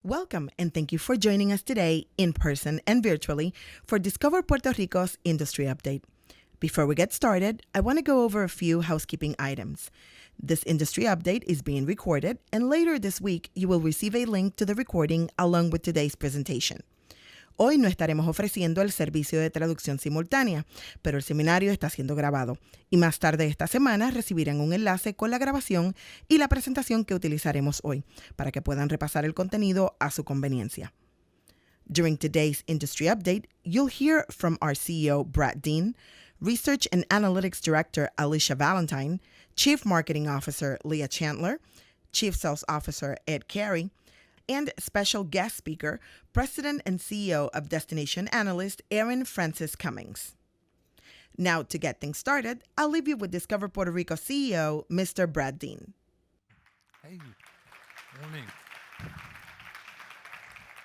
Welcome, and thank you for joining us today in person and virtually for Discover Puerto Rico's Industry Update. Before we get started, I want to go over a few housekeeping items. This industry update is being recorded, and later this week you will receive a link to the recording along with today's presentation. Hoy no estaremos ofreciendo el servicio de traducción simultánea, pero el seminario está siendo grabado y más tarde esta semana recibirán un enlace con la grabación y la presentación que utilizaremos hoy para que puedan repasar el contenido a su conveniencia. During today's industry update, you'll hear from our CEO, Brad Dean, Research and Analytics Director, Alicia Valentine, Chief Marketing Officer, Leah Chandler, Chief Sales Officer, Ed Carey, and special guest speaker, President and CEO of Destination Analysts, Erin Francis-Cummings. Now, to get things started, I'll leave you with Discover Puerto Rico CEO, Mr. Brad Dean. Hey, morning.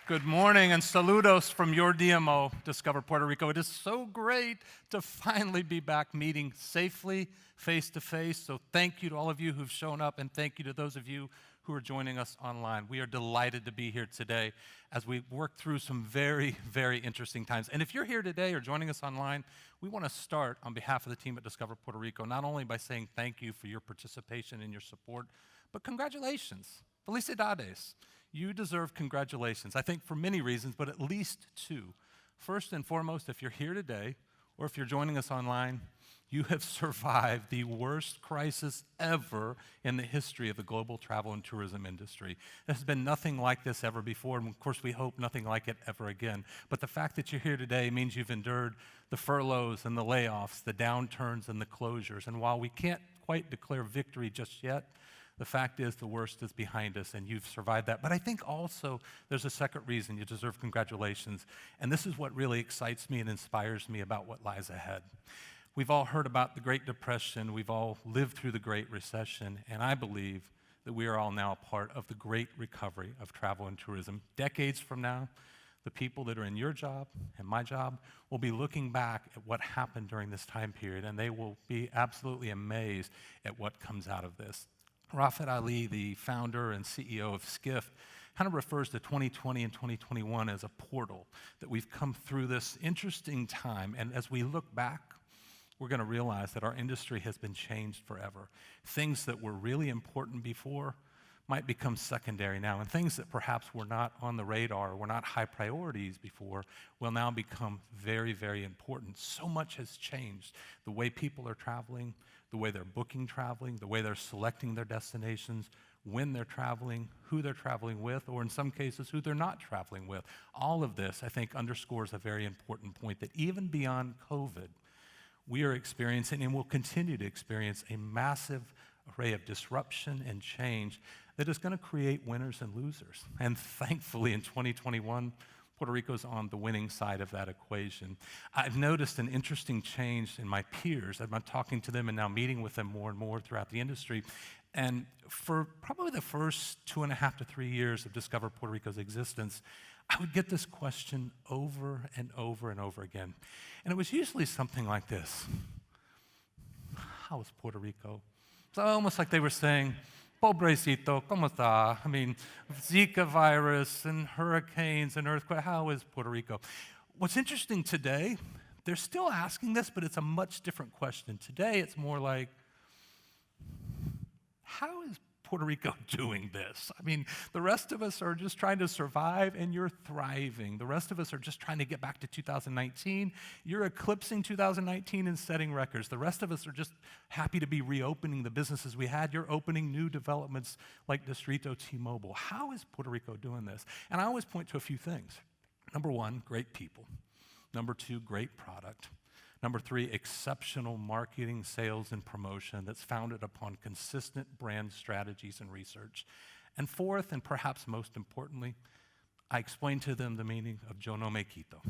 Good morning and saludos from your DMO, Discover Puerto Rico. It is so great to finally be back meeting safely, face-to-face. So thank you to all of you who've shown up, and thank you to those of you who are joining us online. We are delighted to be here today as we work through some very, very interesting times. And if you're here today or joining us online, we want to start on behalf of the team at Discover Puerto Rico, not only by saying thank you for your participation and your support, but congratulations. Felicidades. You deserve congratulations, I think for many reasons, but at least two. First and foremost, if you're here today, or if you're joining us online, you have survived the worst crisis ever in the history of the global travel and tourism industry. There's been nothing like this ever before, and of course we hope nothing like it ever again. But the fact that you're here today means you've endured the furloughs and the layoffs, the downturns and the closures. And while we can't quite declare victory just yet, the fact is the worst is behind us and you've survived that. But I think also there's a second reason you deserve congratulations. And this is what really excites me and inspires me about what lies ahead. We've all heard about the Great Depression. We've all lived through the Great Recession. And I believe that we are all now a part of the great recovery of travel and tourism. Decades from now, the people that are in your job and my job will be looking back at what happened during this time period, and they will be absolutely amazed at what comes out of this. Rafet Ali, the founder and CEO of Skift, kind of refers to 2020 and 2021 as a portal, that we've come through this interesting time. And as we look back, we're going to realize that our industry has been changed forever. Things that were really important before might become secondary now, and things that perhaps were not on the radar or were not high priorities before will now become very, very important. So much has changed. The way people are traveling, the way they're booking traveling, the way they're selecting their destinations, when they're traveling, who they're traveling with, or in some cases, who they're not traveling with. All of this, I think, underscores a very important point that even beyond COVID, we are experiencing and will continue to experience a massive array of disruption and change that is going to create winners and losers. And thankfully, in 2021, Puerto Rico's on the winning side of that equation. I've noticed an interesting change in my peers. I've been talking to them and now meeting with them more and more throughout the industry. And for probably the first 2.5 to 3 years of Discover Puerto Rico's existence, I would get this question over and over and over again. And it was usually something like this. How is Puerto Rico? It's almost like they were saying, pobrecito, ¿cómo está? I mean, Zika virus and hurricanes and earthquakes, how is Puerto Rico? What's interesting today, they're still asking this, but it's a much different question. Today, it's more like, how is Puerto Rico doing this? I mean, the rest of us are just trying to survive and you're thriving. The rest of us are just trying to get back to 2019. You're eclipsing 2019 and setting records. The rest of us are just happy to be reopening the businesses we had. You're opening new developments like Distrito T-Mobile. How is Puerto Rico doing this? And I always point to a few things. Number one, great people. Number two, great product. Number three, exceptional marketing, sales, and promotion that's founded upon consistent brand strategies and research. And fourth, and perhaps most importantly, I explained to them the meaning of Yo no me quito.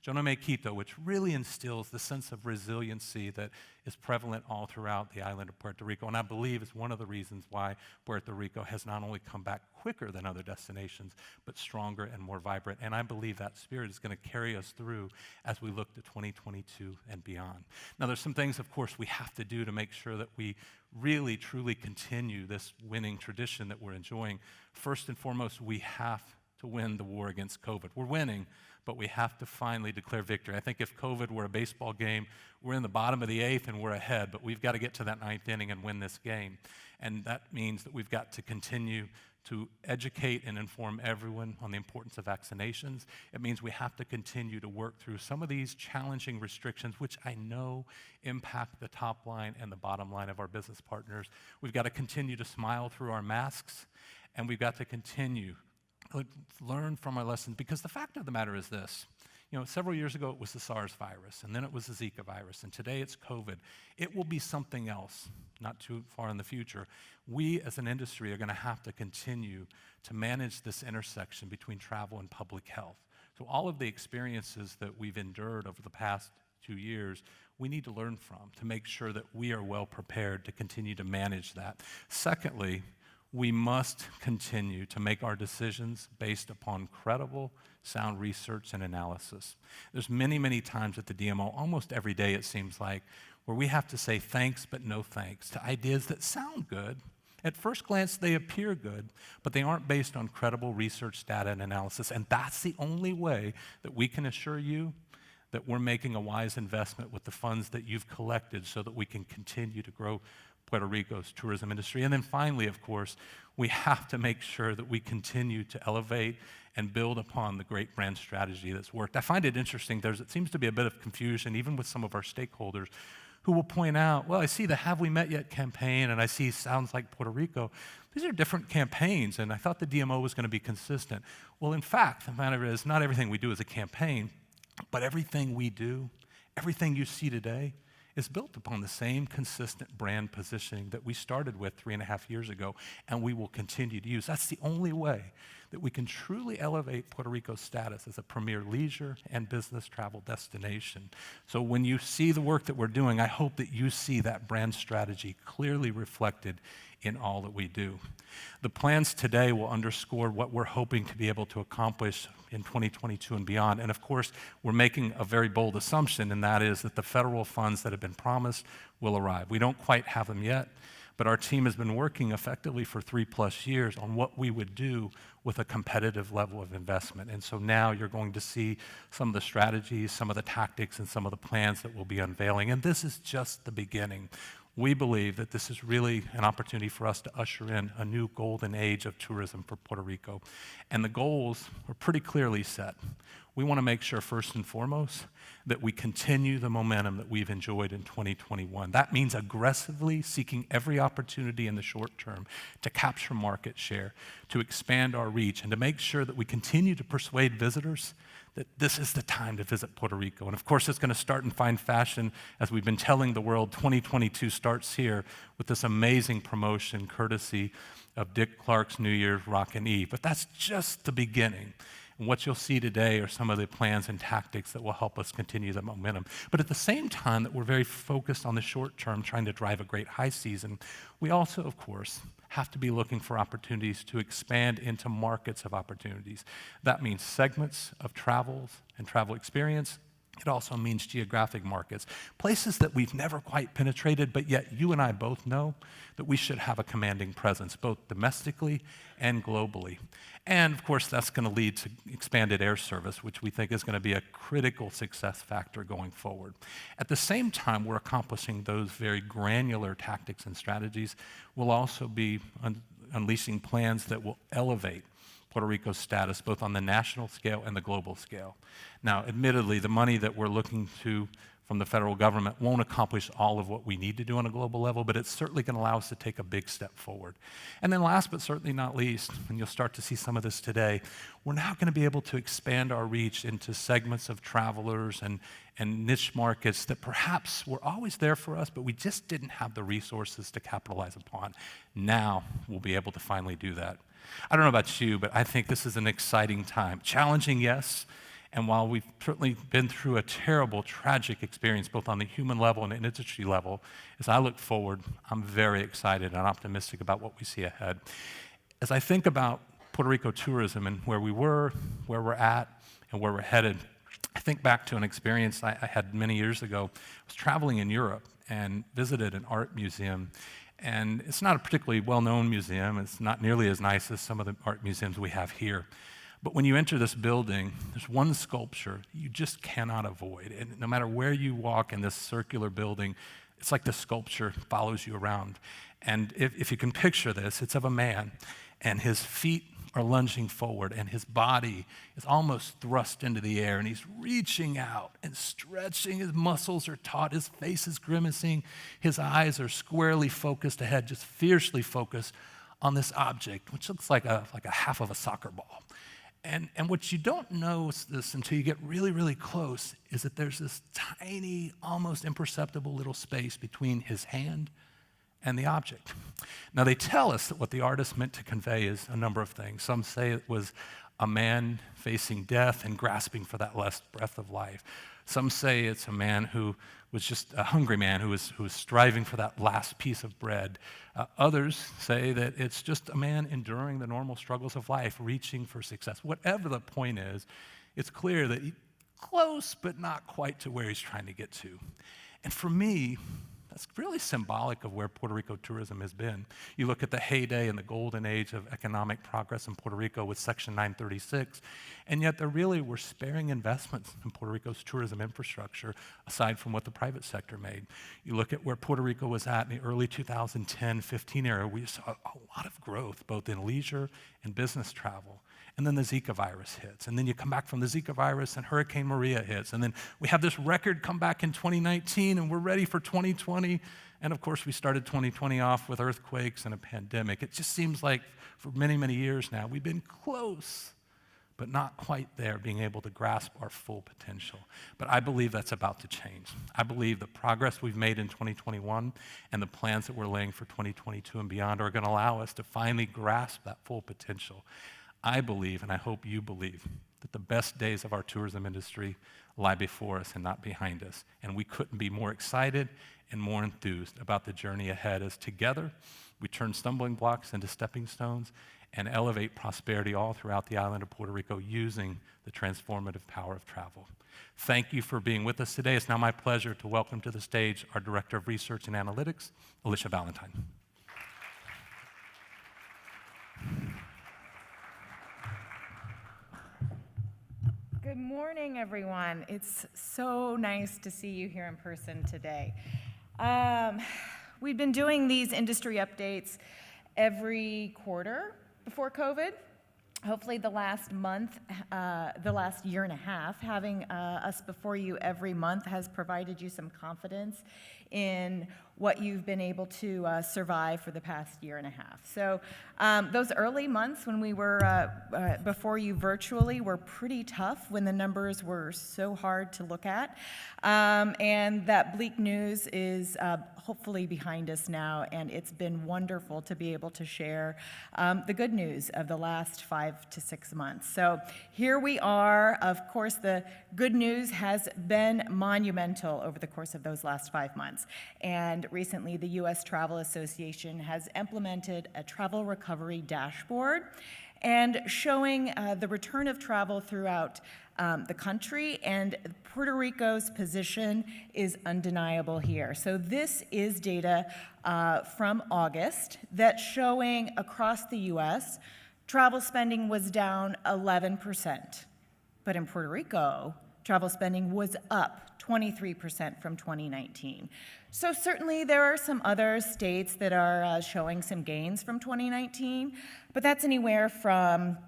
Yo no me quito, which really instills the sense of resiliency that is prevalent all throughout the island of Puerto Rico. And I believe is one of the reasons why Puerto Rico has not only come back quicker than other destinations, but stronger and more vibrant. And I believe that spirit is going to carry us through as we look to 2022 and beyond. Now, there's some things, of course, we have to do to make sure that we really, truly continue this winning tradition that we're enjoying. First and foremost, we have to win the war against COVID. We're winning, but we have to finally declare victory. I think if COVID were a baseball game, we're in the bottom of the 8th and we're ahead, but we've got to get to that 9th inning and win this game. And that means that we've got to continue to educate and inform everyone on the importance of vaccinations. It means we have to continue to work through some of these challenging restrictions, which I know impact the top line and the bottom line of our business partners. We've got to continue to smile through our masks, and we've got to continue to learn from our lessons, because the fact of the matter is this. Several years ago it was the SARS virus, and then it was the Zika virus, and today it's COVID. It will be something else not too far in the future. We as an industry are going to have to continue to manage this intersection between travel and public health. So all of the experiences that we've endured over the past 2 years, we need to learn from to make sure that we are well prepared to continue to manage that. Secondly, we must continue to make our decisions based upon credible, sound research and analysis. There's many, many times at the DMO, almost every day it seems like, where we have to say thanks but no thanks to ideas that sound good. At first glance, they appear good, but they aren't based on credible research, data, and analysis, and that's the only way that we can assure you that we're making a wise investment with the funds that you've collected so that we can continue to grow Puerto Rico's tourism industry. And then finally, of course, we have to make sure that we continue to elevate and build upon the great brand strategy that's worked. I find it interesting, it seems to be a bit of confusion, even with some of our stakeholders, who will point out, well, I see the Have We Met Yet campaign, and I see Sounds Like Puerto Rico. These are different campaigns, and I thought the DMO was going to be consistent. Well, in fact, the matter is, not everything we do is a campaign, but everything we do, everything you see today, is built upon the same consistent brand positioning that we started with 3.5 years ago, and we will continue to use. That's the only way that we can truly elevate Puerto Rico's status as a premier leisure and business travel destination. So when you see the work that we're doing, I hope that you see that brand strategy clearly reflected in all that we do. The plans today will underscore what we're hoping to be able to accomplish in 2022 and beyond. And of course, we're making a very bold assumption, and that is that the federal funds that have been promised will arrive. We don't quite have them yet, but our team has been working effectively for 3+ years on what we would do with a competitive level of investment. And so now you're going to see some of the strategies, some of the tactics, and some of the plans that we'll be unveiling. And this is just the beginning. We believe that this is really an opportunity for us to usher in a new golden age of tourism for Puerto Rico. And the goals are pretty clearly set. We want to make sure, first and foremost, that we continue the momentum that we've enjoyed in 2021. That means aggressively seeking every opportunity in the short term to capture market share, to expand our reach, and to make sure that we continue to persuade visitors that this is the time to visit Puerto Rico. And of course, it's going to start in fine fashion. As we've been telling the world, 2022 starts here with this amazing promotion courtesy of Dick Clark's New Year's Rockin' Eve. But that's just the beginning. And what you'll see today are some of the plans and tactics that will help us continue the momentum. But at the same time that we're very focused on the short term, trying to drive a great high season, we also, of course, have to be looking for opportunities to expand into markets of opportunities. That means segments of travels and travel experience. It also means geographic markets, places that we've never quite penetrated, but yet you and I both know that we should have a commanding presence, both domestically and globally. And of course, that's going to lead to expanded air service, which we think is going to be a critical success factor going forward. At the same time, we're accomplishing those very granular tactics and strategies. We'll also be unleashing plans that will elevate Puerto Rico's status both on the national scale and the global scale. Now, admittedly, the money that we're looking to from the federal government won't accomplish all of what we need to do on a global level, but it's certainly going to allow us to take a big step forward. And then last but certainly not least, and you'll start to see some of this today, we're now going to be able to expand our reach into segments of travelers and niche markets that perhaps were always there for us, but we just didn't have the resources to capitalize upon. Now we'll be able to finally do that. I don't know about you, but I think this is an exciting time. Challenging, yes, and while we've certainly been through a terrible, tragic experience, both on the human level and an industry level, as I look forward, I'm very excited and optimistic about what we see ahead. As I think about Puerto Rico tourism and where we were, where we're at, and where we're headed, I think back to an experience I had many years ago. I was traveling in Europe and visited an art museum. And it's not a particularly well-known museum. It's not nearly as nice as some of the art museums we have here. But when you enter this building, there's one sculpture you just cannot avoid. And no matter where you walk in this circular building, it's like the sculpture follows you around. And if you can picture this, it's of a man, and his feet are lunging forward, and his body is almost thrust into the air, and he's reaching out and stretching. His muscles are taut, his face is grimacing, his eyes are squarely focused ahead, just fiercely focused on this object, which looks like a half of a soccer ball. And what you don't know this until you get really, really close is that there's this tiny, almost imperceptible little space between his hand and the object. Now, they tell us that what the artist meant to convey is a number of things. Some say it was a man facing death and grasping for that last breath of life. Some say it's a man who was just a hungry man who was striving for that last piece of bread. Others say that it's just a man enduring the normal struggles of life, reaching for success. Whatever the point is, it's clear that he's close, but not quite to where he's trying to get to. And for me, that's really symbolic of where Puerto Rico tourism has been. You look at the heyday and the golden age of economic progress in Puerto Rico with Section 936, and yet there really were sparing investments in Puerto Rico's tourism infrastructure, aside from what the private sector made. You look at where Puerto Rico was at in the early 2010-15 era, we saw a lot of growth, both in leisure and business travel. And then the Zika virus hits. And then you come back from the Zika virus and Hurricane Maria hits. And then we have this record come back in 2019 and we're ready for 2020. And of course we started 2020 off with earthquakes and a pandemic. It just seems like for many, many years now, we've been close, but not quite there, being able to grasp our full potential. But I believe that's about to change. I believe the progress we've made in 2021 and the plans that we're laying for 2022 and beyond are gonna allow us to finally grasp that full potential. I believe, and I hope you believe, that the best days of our tourism industry lie before us and not behind us. And we couldn't be more excited and more enthused about the journey ahead as together we turn stumbling blocks into stepping stones and elevate prosperity all throughout the island of Puerto Rico using the transformative power of travel. Thank you for being with us today. It's now my pleasure to welcome to the stage our Director of Research and Analytics, Alicia Valentine. Good morning, everyone. It's so nice to see you here in person today. We've been doing these industry updates every quarter before COVID. Hopefully the last month, the last year and a half, having us before you every month has provided you some confidence in what you've been able to survive for the past year and a half. So those early months when we were before you virtually were pretty tough when the numbers were so hard to look at. And that bleak news is hopefully behind us now, and it's been wonderful to be able to share the good news of the last 5 to 6 months. So here we are. Of course, the good news has been monumental over the course of those last 5 months. And recently, the U.S. Travel Association has implemented a travel recovery dashboard and showing the return of travel throughout the country, and Puerto Rico's position is undeniable here. So this is data from August that's showing across the U.S. travel spending was down 11%, but in Puerto Rico, travel spending was up 23% from 2019. So certainly there are some other states that are showing some gains from 2019, but that's anywhere from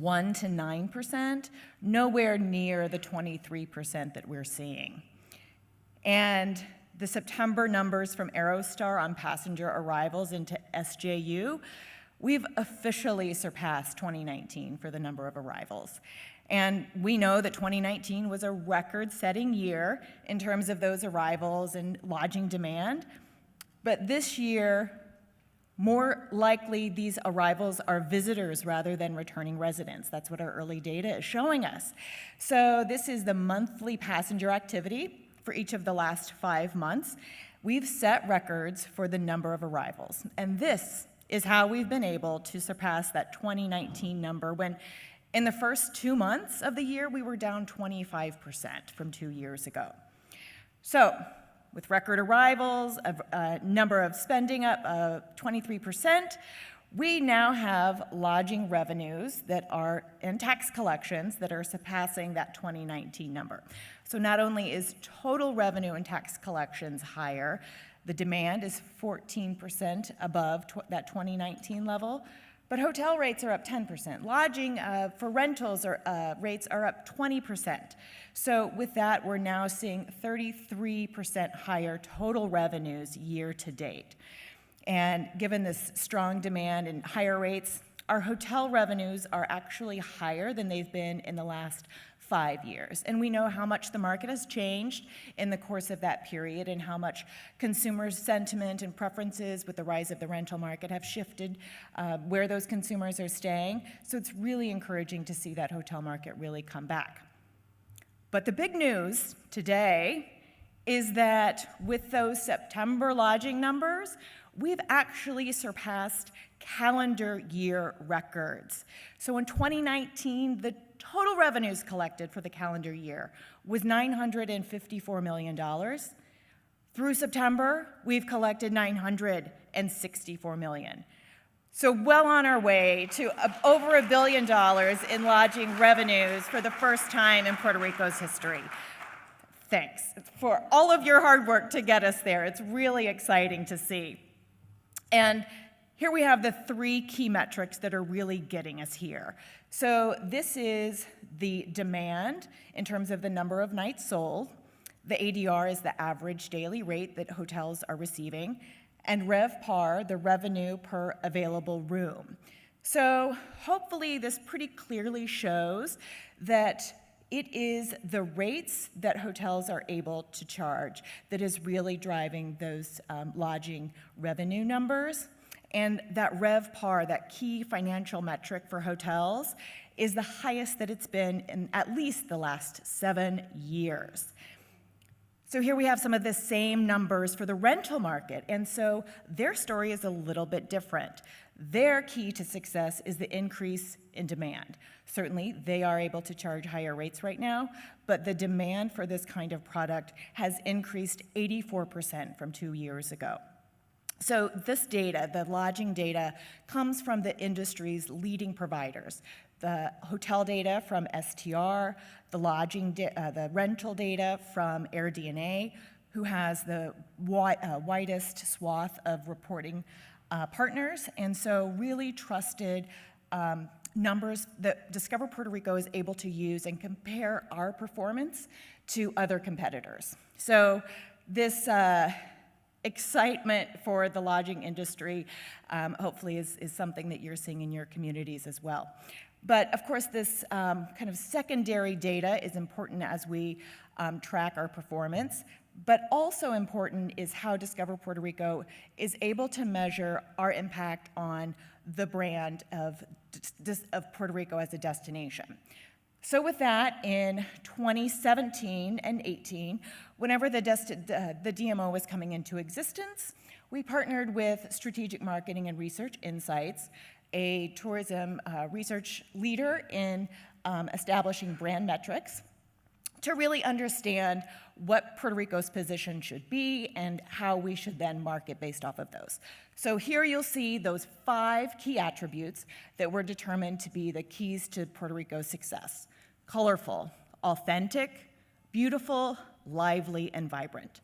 1 to 9%, nowhere near the 23% that we're seeing. And the September numbers from Aerostar on passenger arrivals into SJU, we've officially surpassed 2019 for the number of arrivals. And we know that 2019 was a record-setting year in terms of those arrivals and lodging demand. But this year, more likely these arrivals are visitors rather than returning residents. That's what our early data is showing us. So this is the monthly passenger activity for each of the last 5 months. We've set records for the number of arrivals. And this is how we've been able to surpass that 2019 number when in the first 2 months of the year, we were down 25% from 2 years ago. So with record arrivals, a number of spending up 23%, we now have lodging revenues that are in tax collections that are surpassing that 2019 number. So not only is total revenue and tax collections higher, the demand is 14% above that 2019 level, but hotel rates are up 10%. Lodging for rentals rates are up 20%. So with that, we're now seeing 33% higher total revenues year to date. And given this strong demand and higher rates, our hotel revenues are actually higher than they've been in the last 5 years. And we know how much the market has changed in the course of that period and how much consumer sentiment and preferences with the rise of the rental market have shifted where those consumers are staying. So it's really encouraging to see that hotel market really come back. But the big news today is that with those September lodging numbers, we've actually surpassed calendar year records. So in 2019, the total revenues collected for the calendar year was $954 million. Through September, we've collected $964 million. So well on our way to over $1 billion in lodging revenues for the first time in Puerto Rico's history. Thanks for all of your hard work to get us there. It's really exciting to see. And here we have the 3 key metrics that are really getting us here. So this is the demand in terms of the number of nights sold. The ADR is the average daily rate that hotels are receiving. And RevPAR, the revenue per available room. So hopefully this pretty clearly shows that it is the rates that hotels are able to charge that is really driving those lodging revenue numbers. And that RevPAR, that key financial metric for hotels, is the highest that it's been in at least the last 7 years. So here we have some of the same numbers for the rental market, and so their story is a little bit different. Their key to success is the increase in demand. Certainly, they are able to charge higher rates right now, but the demand for this kind of product has increased 84% from 2 years ago. So this data, the lodging data, comes from the industry's leading providers. The hotel data from STR, the rental data from AirDNA, who has the widest swath of reporting partners, and so really trusted numbers that Discover Puerto Rico is able to use and compare our performance to other competitors. So this excitement for the lodging industry hopefully is something that you're seeing in your communities as well. But of course, this kind of secondary data is important as we track our performance, but also important is how Discover Puerto Rico is able to measure our impact on the brand of Puerto Rico as a destination. So with that, in 2017 and 18, whenever the DMO was coming into existence, we partnered with Strategic Marketing and Research Insights, a tourism research leader in establishing brand metrics, to really understand what Puerto Rico's position should be and how we should then market based off of those. So here you'll see those 5 key attributes that were determined to be the keys to Puerto Rico's success: colorful, authentic, beautiful, lively, and vibrant.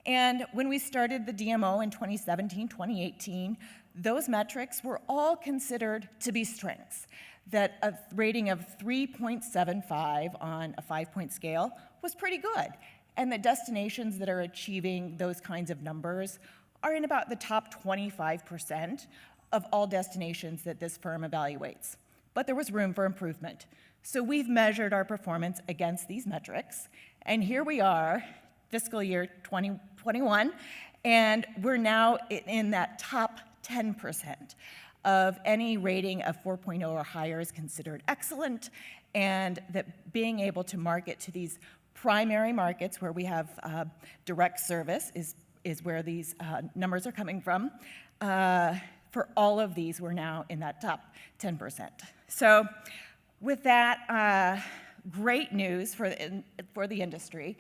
And when we started the DMO in 2017, 2018, those metrics were all considered to be strengths, that a rating of 3.75 on a 5-point scale was pretty good, and that destinations that are achieving those kinds of numbers are in about the top 25% of all destinations that this firm evaluates. But there was room for improvement. So we've measured our performance against these metrics, and here we are, fiscal year 2021, and we're now in that top 10% of any rating of 4.0 or higher is considered excellent, and that being able to market to these primary markets where we have direct service is where these numbers are coming from. For all of these, we're now in that top 10%. So with that, great news for the industry.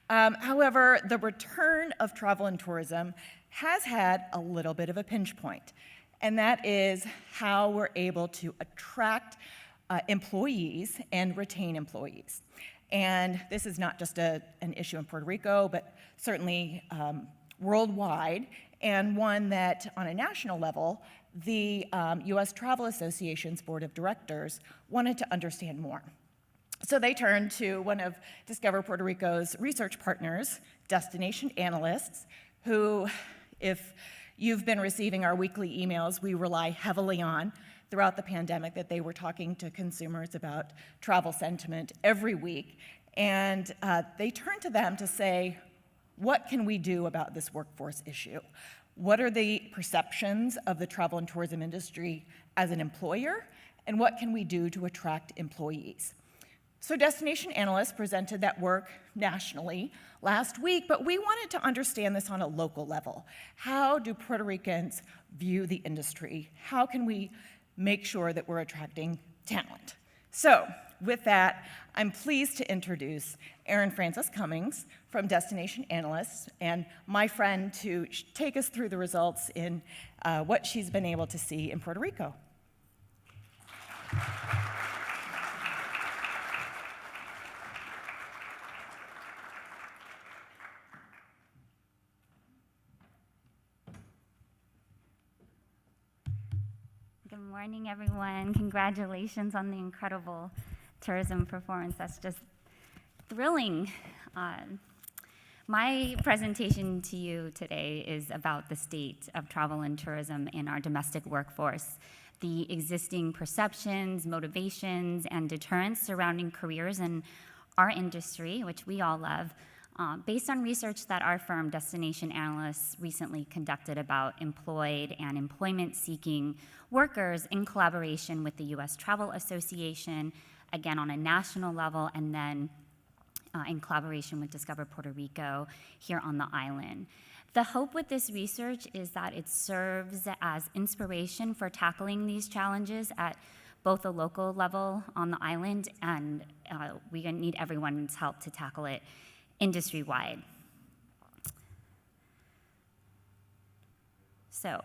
However, the return of travel and tourism has had a little bit of a pinch point. and that is how we're able to attract employees and retain employees. And this is not just an issue in Puerto Rico, but certainly worldwide, and one that on a national level, the U.S. Travel Association's Board of Directors wanted to understand more. So they turned to one of Discover Puerto Rico's research partners, Destination Analysts, who, if you've been receiving our weekly emails, we rely heavily on throughout the pandemic, that they were talking to consumers about travel sentiment every week. And they turned to them to say, what can we do about this workforce issue? What are the perceptions of the travel and tourism industry as an employer? And what can we do to attract employees? So Destination Analysts presented that work nationally last week, but we wanted to understand this on a local level. How do Puerto Ricans view the industry? How can we make sure that we're attracting talent? So with that, I'm pleased to introduce Erin Francis-Cummings from Destination Analysts and my friend to take us through the results in what she's been able to see in Puerto Rico. Good morning, everyone. Congratulations on the incredible tourism performance. That's just thrilling. My presentation to you today is about the state of travel and tourism in our domestic workforce, the existing perceptions, motivations, and deterrents surrounding careers in our industry, which we all love, based on research that our firm, Destination Analysts, recently conducted about employed and employment-seeking workers in collaboration with the U.S. Travel Association, again on a national level, and then in collaboration with Discover Puerto Rico here on the island. The hope with this research is that it serves as inspiration for tackling these challenges at both a local level on the island, and we need everyone's help to tackle it industry-wide. So,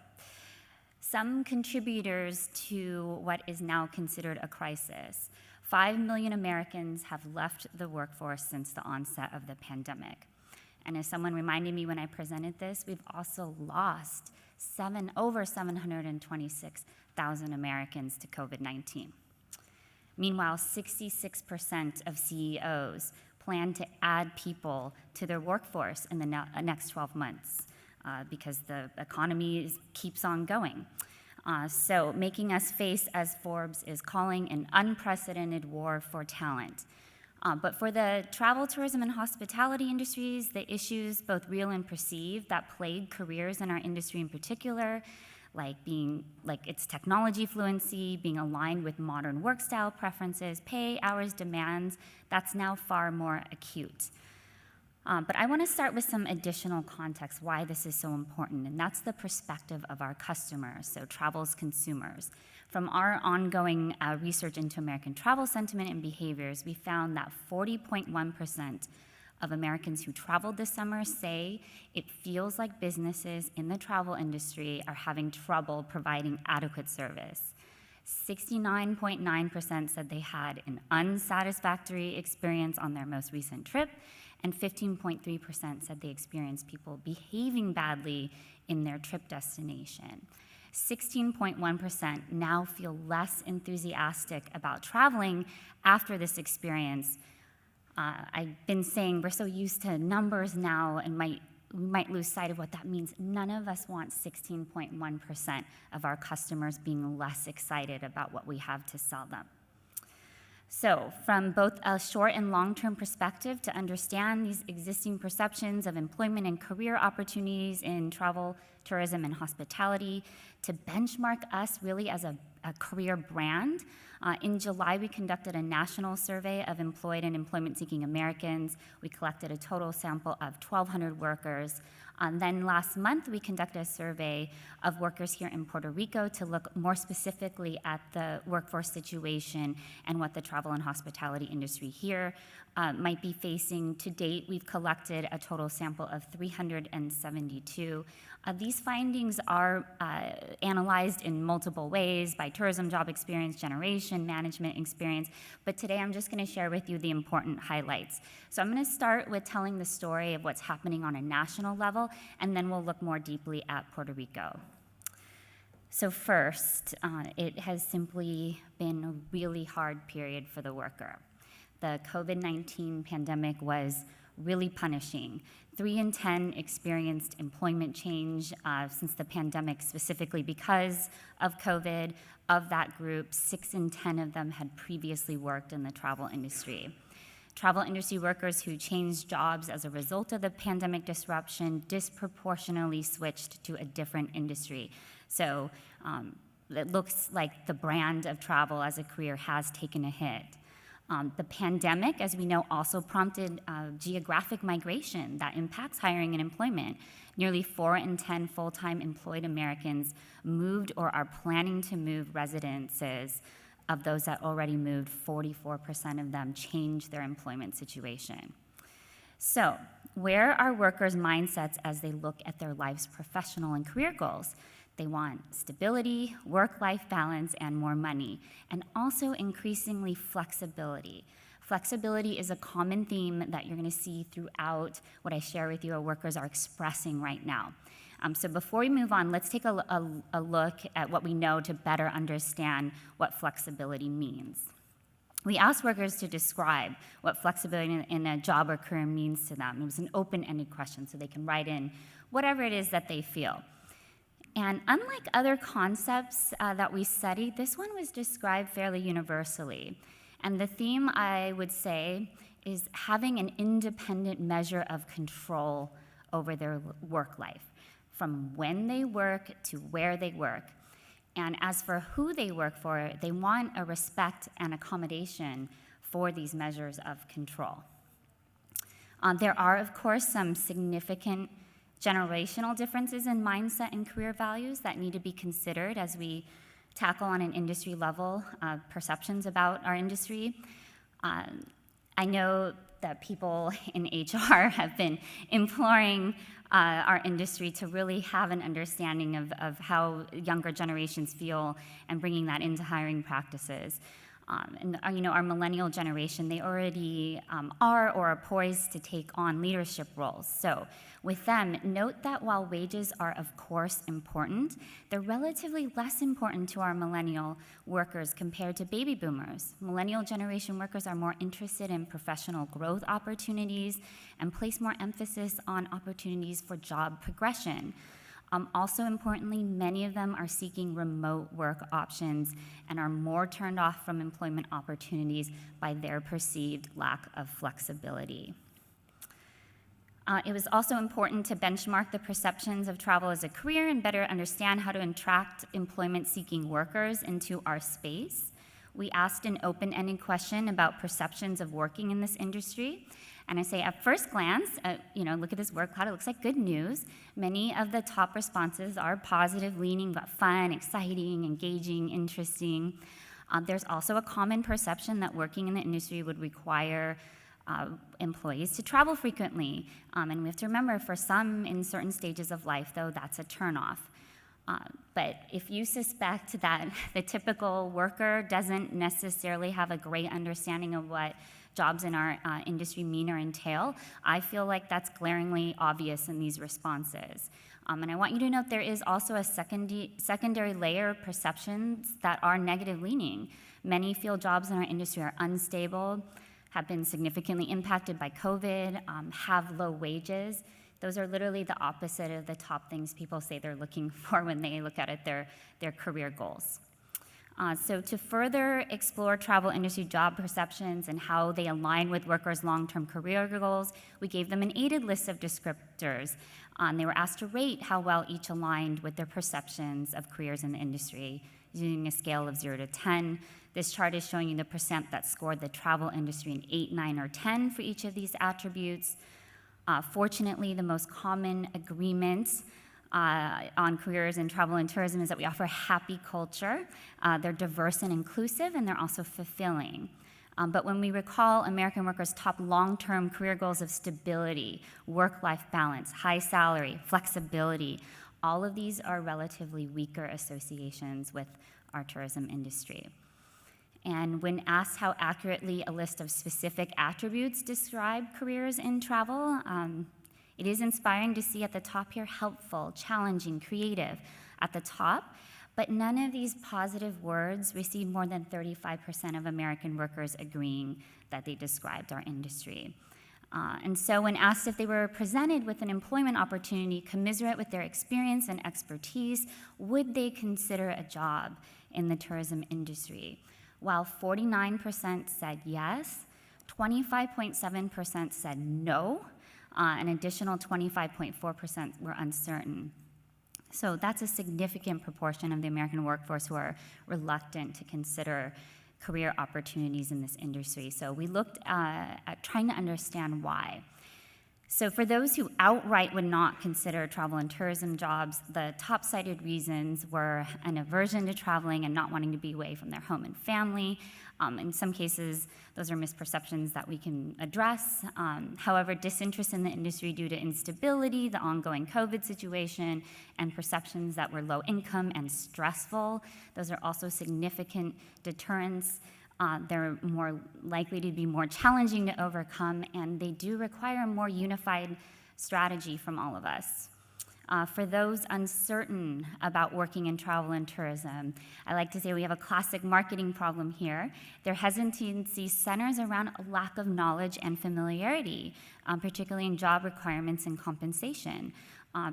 some contributors to what is now considered a crisis. 5 million Americans have left the workforce since the onset of the pandemic. And as someone reminded me when I presented this, we've also lost over 726,000 Americans to COVID-19. Meanwhile, 66% of CEOs plan to add people to their workforce in the next 12 months because the economy keeps on going. So making us face, as Forbes is calling, an unprecedented war for talent. But for the travel, tourism, and hospitality industries, the issues, both real and perceived, that plague careers in our industry in particular, like its technology fluency, being aligned with modern work style preferences, pay, hours, demands, that's now far more acute. But I want to start with some additional context why this is so important, and that's the perspective of our customers, so travel's consumers. From our ongoing research into American travel sentiment and behaviors, we found that 40.1% of Americans who traveled this summer say it feels like businesses in the travel industry are having trouble providing adequate service. 69.9% said they had an unsatisfactory experience on their most recent trip, and 15.3% said they experienced people behaving badly in their trip destination. 16.1% now feel less enthusiastic about traveling after this experience. I've been saying we're so used to numbers now and we might lose sight of what that means. None of us want 16.1% of our customers being less excited about what we have to sell them. So from both a short and long-term perspective, to understand these existing perceptions of employment and career opportunities in travel, tourism, and hospitality, to benchmark us really as a career brand, In July, we conducted a national survey of employed and employment-seeking Americans. We collected a total sample of 1,200 workers. Then last month, we conducted a survey of workers here in Puerto Rico to look more specifically at the workforce situation and what the travel and hospitality industry here might be facing. To date, we've collected a total sample of 372. These findings are analyzed in multiple ways by tourism, job experience, generation, management experience, but today I'm just gonna share with you the important highlights. So I'm gonna start with telling the story of what's happening on a national level, and then we'll look more deeply at Puerto Rico. So first, it has simply been a really hard period for the worker. The COVID-19 pandemic was really punishing. 3 in 10 experienced employment change since the pandemic, specifically because of COVID. Of that group, 6 in 10 of them had previously worked in the travel industry. Travel industry workers who changed jobs as a result of the pandemic disruption disproportionately switched to a different industry. So it looks like the brand of travel as a career has taken a hit. The pandemic, as we know, also prompted geographic migration that impacts hiring and employment. Nearly 4 in 10 full-time employed Americans moved or are planning to move residences. Of those that already moved, 44% of them changed their employment situation. So, where are workers' mindsets as they look at their life's professional and career goals? They want stability, work-life balance, and more money, and also increasingly flexibility. Flexibility is a common theme that you're gonna see throughout what I share with you our workers are expressing right now. So before we move on, let's take a look at what we know to better understand what flexibility means. We asked workers to describe what flexibility in a job or career means to them. It was an open-ended question, so they can write in whatever it is that they feel. And unlike other concepts that we studied, this one was described fairly universally. And the theme, I would say, is having an independent measure of control over their work life, from when they work to where they work. And as for who they work for, they want a respect and accommodation for these measures of control. There are, of course, some significant generational differences in mindset and career values that need to be considered as we tackle on an industry level perceptions about our industry. I know that people in HR have been imploring our industry to really have an understanding of how younger generations feel and bringing that into hiring practices. And our millennial generation, they already are or are poised to take on leadership roles. So with them, note that while wages are of course important, they're relatively less important to our millennial workers compared to baby boomers. Millennial generation workers are more interested in professional growth opportunities and place more emphasis on opportunities for job progression. Also importantly, many of them are seeking remote work options and are more turned off from employment opportunities by their perceived lack of flexibility. It was also important to benchmark the perceptions of travel as a career and better understand how to attract employment-seeking workers into our space. We asked an open-ended question about perceptions of working in this industry. And I say at first glance, look at this word cloud, it looks like good news. Many of the top responses are positive, leaning, but fun, exciting, engaging, interesting. There's also a common perception that working in the industry would require employees to travel frequently. And we have to remember, for some in certain stages of life, though, that's a turnoff. But if you suspect that the typical worker doesn't necessarily have a great understanding of what jobs in our industry mean or entail, I feel like that's glaringly obvious in these responses. And I want you to note there is also a secondary layer of perceptions that are negative leaning. Many feel jobs in our industry are unstable, have been significantly impacted by COVID, have low wages. Those are literally the opposite of the top things people say they're looking for when they look at their career goals. So to further explore travel industry job perceptions and how they align with workers' long-term career goals, we gave them an aided list of descriptors. They were asked to rate how well each aligned with their perceptions of careers in the industry. using a scale of 0 to 10. This chart is showing you the percent that scored the travel industry an 8, 9, or 10 for each of these attributes. Fortunately, the most common agreements on careers in travel and tourism is that we offer a happy culture. They're diverse and inclusive, and they're also fulfilling. But when we recall American workers' top long-term career goals of stability, work-life balance, high salary, flexibility, all of these are relatively weaker associations with our tourism industry. And when asked how accurately a list of specific attributes describe careers in travel, it is inspiring to see at the top here helpful, challenging, creative at the top. But none of these positive words received more than 35% of American workers agreeing that they described our industry. And so when asked if they were presented with an employment opportunity commensurate with their experience and expertise, would they consider a job in the tourism industry? While 49% said yes, 25.7% said no, an additional 25.4% were uncertain. So that's a significant proportion of the American workforce who are reluctant to consider career opportunities in this industry. So we looked at trying to understand why. So for those who outright would not consider travel and tourism jobs, the top cited reasons were an aversion to traveling and not wanting to be away from their home and family. In some cases, those are misperceptions that we can address. However, disinterest in the industry due to instability, the ongoing COVID situation, and perceptions that were low income and stressful, those are also significant deterrents. They're more likely to be more challenging to overcome, and they do require a more unified strategy from all of us. For those uncertain about working in travel and tourism, I like to say we have a classic marketing problem here. Their hesitancy centers around a lack of knowledge and familiarity, particularly in job requirements and compensation.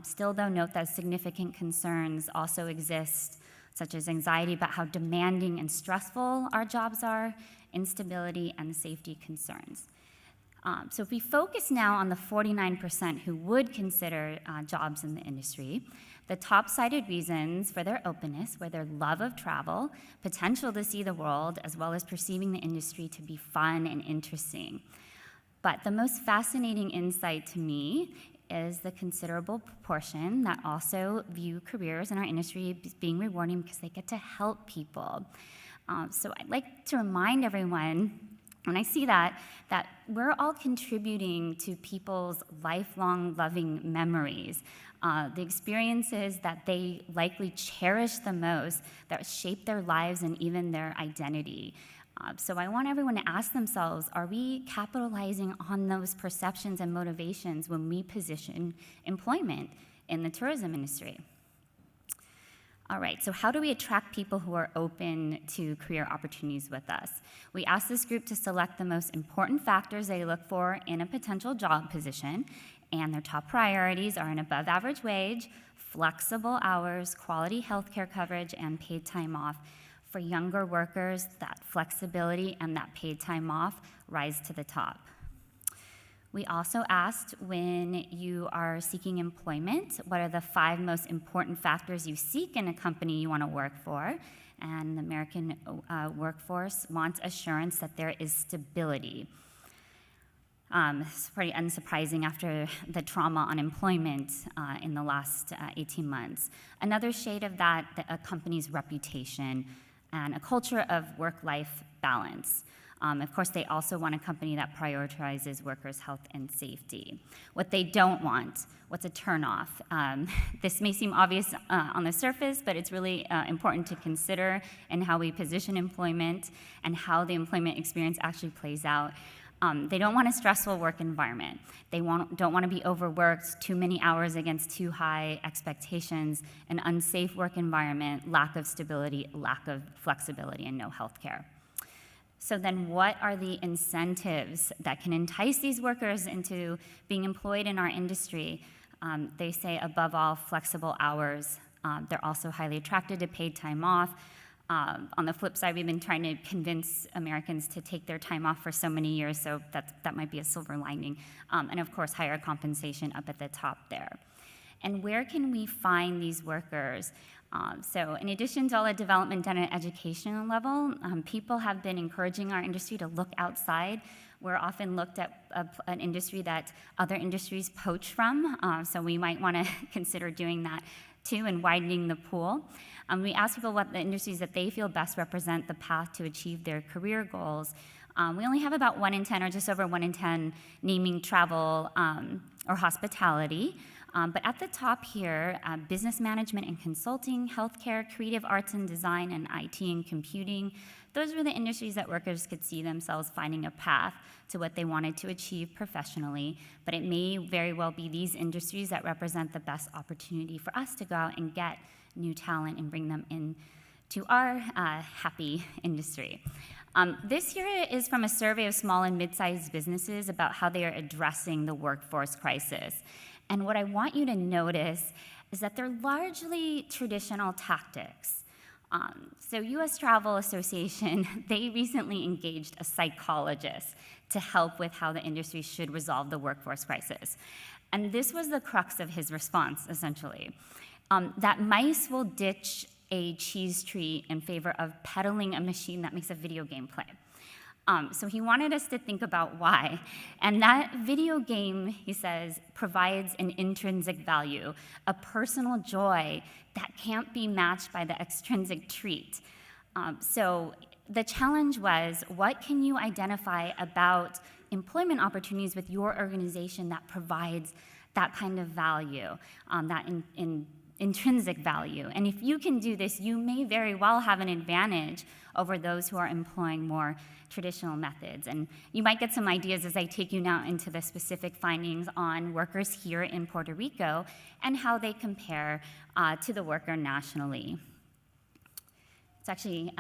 Still, though, note that significant concerns also exist, such as anxiety about how demanding and stressful our jobs are, instability, and safety concerns. So if we focus now on the 49% who would consider jobs in the industry, the top cited reasons for their openness were their love of travel, potential to see the world, as well as perceiving the industry to be fun and interesting. But the most fascinating insight to me is the considerable proportion that also view careers in our industry as being rewarding because they get to help people. So I'd like to remind everyone, when I see that we're all contributing to people's lifelong loving memories, the experiences that they likely cherish the most, that shape their lives and even their identity. So I want everyone to ask themselves, are we capitalizing on those perceptions and motivations when we position employment in the tourism industry? All right, so how do we attract people who are open to career opportunities with us? We asked this group to select the most important factors they look for in a potential job position, and their top priorities are an above average wage, flexible hours, quality healthcare coverage, and paid time off. For younger workers, that flexibility and that paid time off rise to the top. We also asked, when you are seeking employment, what are the 5 most important factors you seek in a company you want to work for? And the American workforce wants assurance that there is stability. It's pretty unsurprising after the trauma on employment in the last 18 months. Another shade of that, a company's reputation and a culture of work-life balance. Of course, they also want a company that prioritizes workers' health and safety. What they don't want, what's a turnoff? This may seem obvious on the surface, but it's really important to consider in how we position employment and how the employment experience actually plays out. They don't want a stressful work environment. They don't want to be overworked, too many hours against too high expectations, an unsafe work environment, lack of stability, lack of flexibility, and no health care. So then what are the incentives that can entice these workers into being employed in our industry? They say, above all, flexible hours. They're also highly attracted to paid time off. On the flip side, we've been trying to convince Americans to take their time off for so many years, so that might be a silver lining. And of course, higher compensation up at the top there. And where can we find these workers? So in addition to all the development done at educational level, people have been encouraging our industry to look outside. We're often looked at an industry that other industries poach from, so we might want to consider doing that too and widening the pool. We ask people what the industries that they feel best represent the path to achieve their career goals. We only have about 1 in 10 or just over 1 in 10 naming travel or hospitality. But at the top here, business management and consulting, healthcare, creative arts and design, and IT and computing, those were the industries that workers could see themselves finding a path to what they wanted to achieve professionally. But it may very well be these industries that represent the best opportunity for us to go out and get new talent and bring them in to our happy industry. This here is from a survey of small and mid-sized businesses about how they are addressing the workforce crisis. And what I want you to notice is that they're largely traditional tactics. So U.S. Travel Association, they recently engaged a psychologist to help with how the industry should resolve the workforce crisis. And this was the crux of his response, essentially. That mice will ditch a cheese tree in favor of peddling a machine that makes a video game play. So he wanted us to think about why. And that video game, he says, provides an intrinsic value, a personal joy that can't be matched by the extrinsic treat. So the challenge was, what can you identify about employment opportunities with your organization that provides that kind of value, that intrinsic value? And if you can do this, you may very well have an advantage over those who are employing more traditional methods. And you might get some ideas as I take you now into the specific findings on workers here in Puerto Rico and how they compare to the worker nationally. It's actually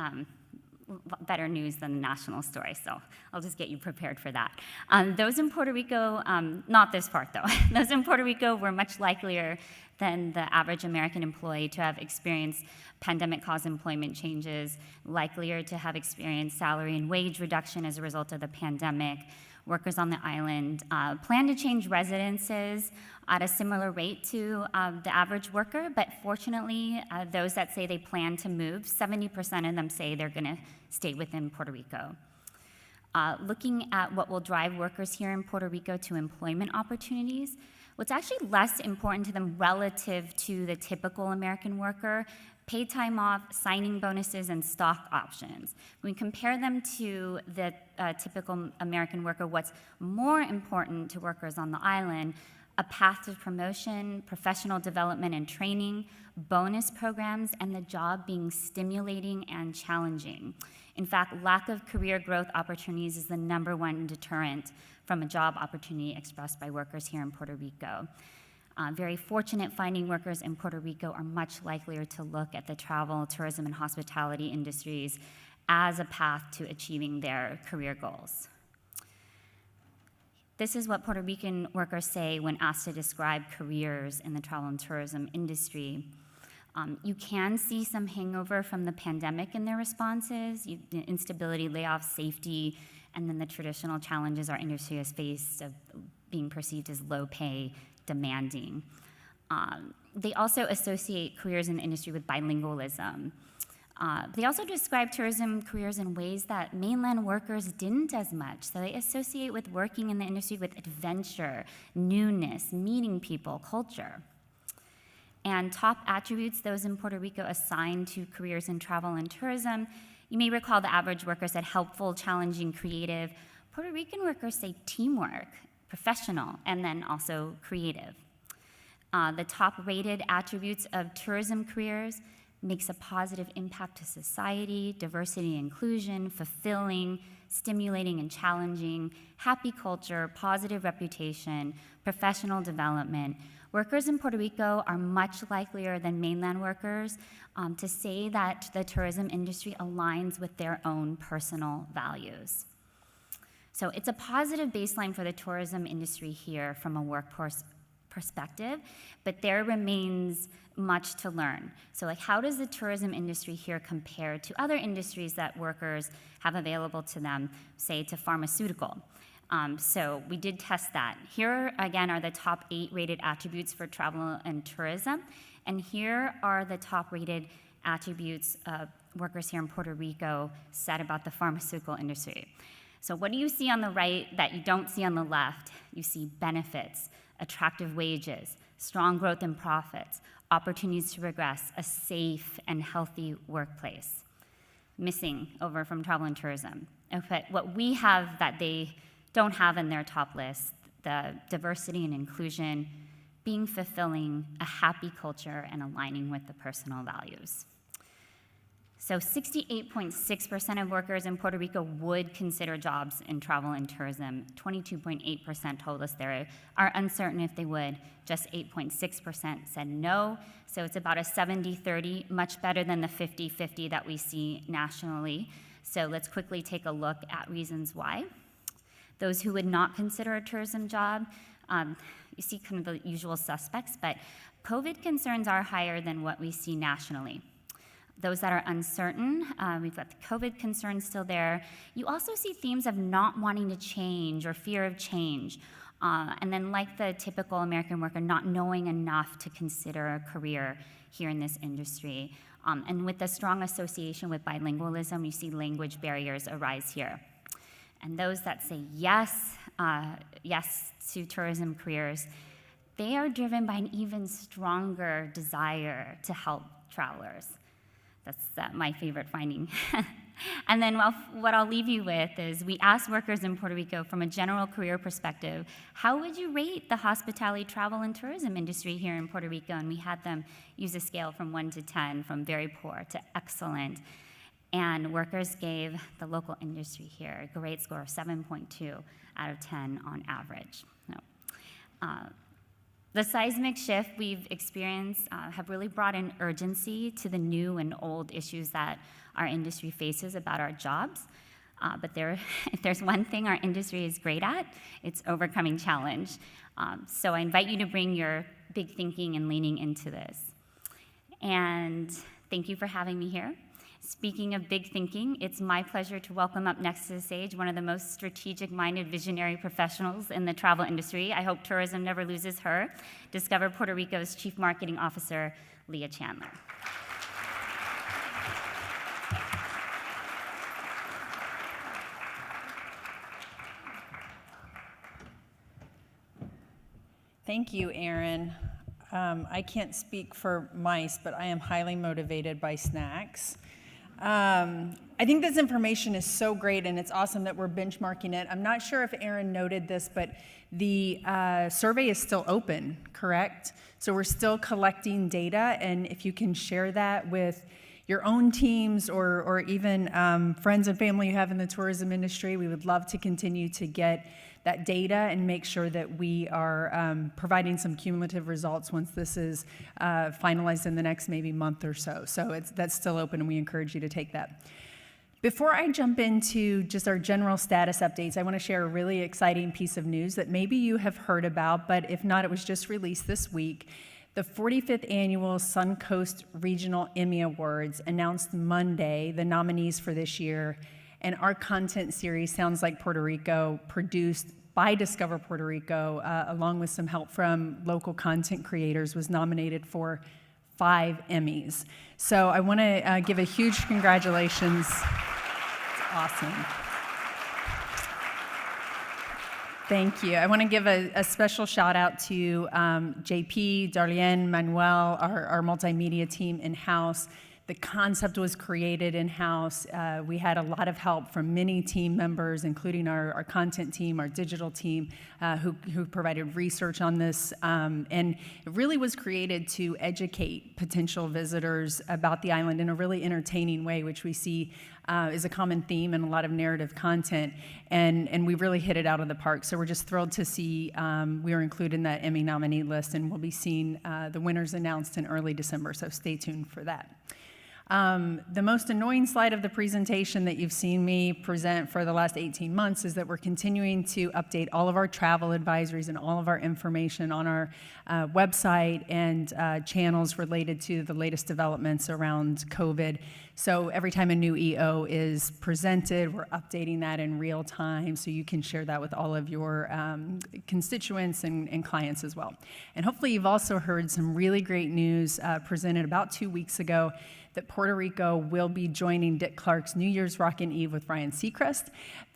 better news than the national story, so I'll just get you prepared for that. Those in Puerto Rico, not this part though, those in Puerto Rico were much likelier than the average American employee to have experienced pandemic-caused employment changes, likelier to have experienced salary and wage reduction as a result of the pandemic. Workers on the island plan to change residences at a similar rate to the average worker, but fortunately, those that say they plan to move, 70% of them say they're gonna stay within Puerto Rico. Looking at what will drive workers here in Puerto Rico to employment opportunities, what's actually less important to them relative to the typical American worker, paid time off, signing bonuses, and stock options. When we compare them to the typical American worker, what's more important to workers on the island, a path to promotion, professional development and training, bonus programs, and the job being stimulating and challenging. In fact, lack of career growth opportunities is the #1 deterrent from a job opportunity expressed by workers here in Puerto Rico. Very fortunate finding workers in Puerto Rico are much likelier to look at the travel, tourism, and hospitality industries as a path to achieving their career goals. This is what Puerto Rican workers say when asked to describe careers in the travel and tourism industry. You can see some hangover from the pandemic in their responses, instability, layoffs, safety, and then the traditional challenges our industry has faced of being perceived as low pay, demanding. They also associate careers in the industry with bilingualism. They also describe tourism careers in ways that mainland workers didn't as much. So they associate with working in the industry with adventure, newness, meeting people, culture. And top attributes those in Puerto Rico assign to careers in travel and tourism. You may recall the average worker said helpful, challenging, creative. Puerto Rican workers say teamwork, professional, and then also creative. The top rated attributes of tourism careers: makes a positive impact to society, diversity and inclusion, fulfilling, stimulating and challenging, happy culture, positive reputation, professional development. Workers in Puerto Rico are much likelier than mainland workers to say that the tourism industry aligns with their own personal values. So it's a positive baseline for the tourism industry here from a workforce perspective, but there remains much to learn. So like, how does the tourism industry here compare to other industries that workers have available to them, say to pharmaceutical? So we did test that. Here, again, are the top 8 rated attributes for travel and tourism. And here are the top-rated attributes workers here in Puerto Rico said about the pharmaceutical industry. So what do you see on the right that you don't see on the left? You see benefits, attractive wages, strong growth in profits, opportunities to progress, a safe and healthy workplace. Missing over from travel and tourism. But what we have that they don't have in their top list, the diversity and inclusion, being fulfilling, a happy culture, and aligning with the personal values. So 68.6% of workers in Puerto Rico would consider jobs in travel and tourism. 22.8% told us they are uncertain if they would. Just 8.6% said no. So it's about a 70-30, much better than the 50-50 that we see nationally. So let's quickly take a look at reasons why. Those who would not consider a tourism job, you see kind of the usual suspects, but COVID concerns are higher than what we see nationally. Those that are uncertain, we've got the COVID concerns still there. You also see themes of not wanting to change or fear of change. And then like the typical American worker, not knowing enough to consider a career here in this industry. And with the strong association with bilingualism, you see language barriers arise here. And those that say yes, yes to tourism careers, they are driven by an even stronger desire to help travelers. That's my favorite finding. And then what I'll leave you with is we asked workers in Puerto Rico from a general career perspective, how would you rate the hospitality, travel, and tourism industry here in Puerto Rico? And we had them use a scale from 1 to 10, from very poor to excellent. And workers gave the local industry here a great score of 7.2 out of 10 on average. The seismic shift we've experienced have really brought in urgency to the new and old issues that our industry faces about our jobs. But if there's one thing our industry is great at, it's overcoming challenge. So I invite you to bring your big thinking and leaning into this. And thank you for having me here. Speaking of big thinking, it's my pleasure to welcome up next to the stage one of the most strategic-minded visionary professionals in the travel industry. I hope tourism never loses her. Discover Puerto Rico's Chief Marketing Officer, Leah Chandler. Thank you, Erin. I can't speak for mice, but I am highly motivated by snacks. I think this information is so great, and it's awesome that we're benchmarking it. I'm not sure if Erin noted this, but the survey is still open, correct? So we're still collecting data, and if you can share that with your own teams or even friends and family you have in the tourism industry, we would love to continue to get that data and make sure that we are providing some cumulative results once this is finalized in the next maybe month or so. So that's still open, and we encourage you to take that. Before I jump into just our general status updates, I want to share a really exciting piece of news that maybe you have heard about, but if not, it was just released this week. The 45th Annual Suncoast Regional Emmy Awards announced Monday the nominees for this year, and our content series, Sounds Like Puerto Rico, produced by Discover Puerto Rico, along with some help from local content creators, was nominated for 5 Emmys. So I want to give a huge congratulations. It's awesome. Thank you. I want to give a special shout out to JP, Darlene, Manuel, our multimedia team in-house. The concept was created in-house. We had a lot of help from many team members, including our content team, our digital team, who provided research on this. And it really was created to educate potential visitors about the island in a really entertaining way, which we see is a common theme in a lot of narrative content. And we really hit it out of the park. So we're just thrilled to see we were included in that Emmy nominee list, and we'll be seeing the winners announced in early December. So stay tuned for that. The most annoying slide of the presentation that you've seen me present for the last 18 months is that we're continuing to update all of our travel advisories and all of our information on our website and channels related to the latest developments around COVID. So every time a new EO is presented, we're updating that in real time so you can share that with all of your constituents and clients as well. And hopefully you've also heard some really great news presented about 2 weeks ago that Puerto Rico will be joining Dick Clark's New Year's Rockin' Eve with Ryan Seacrest,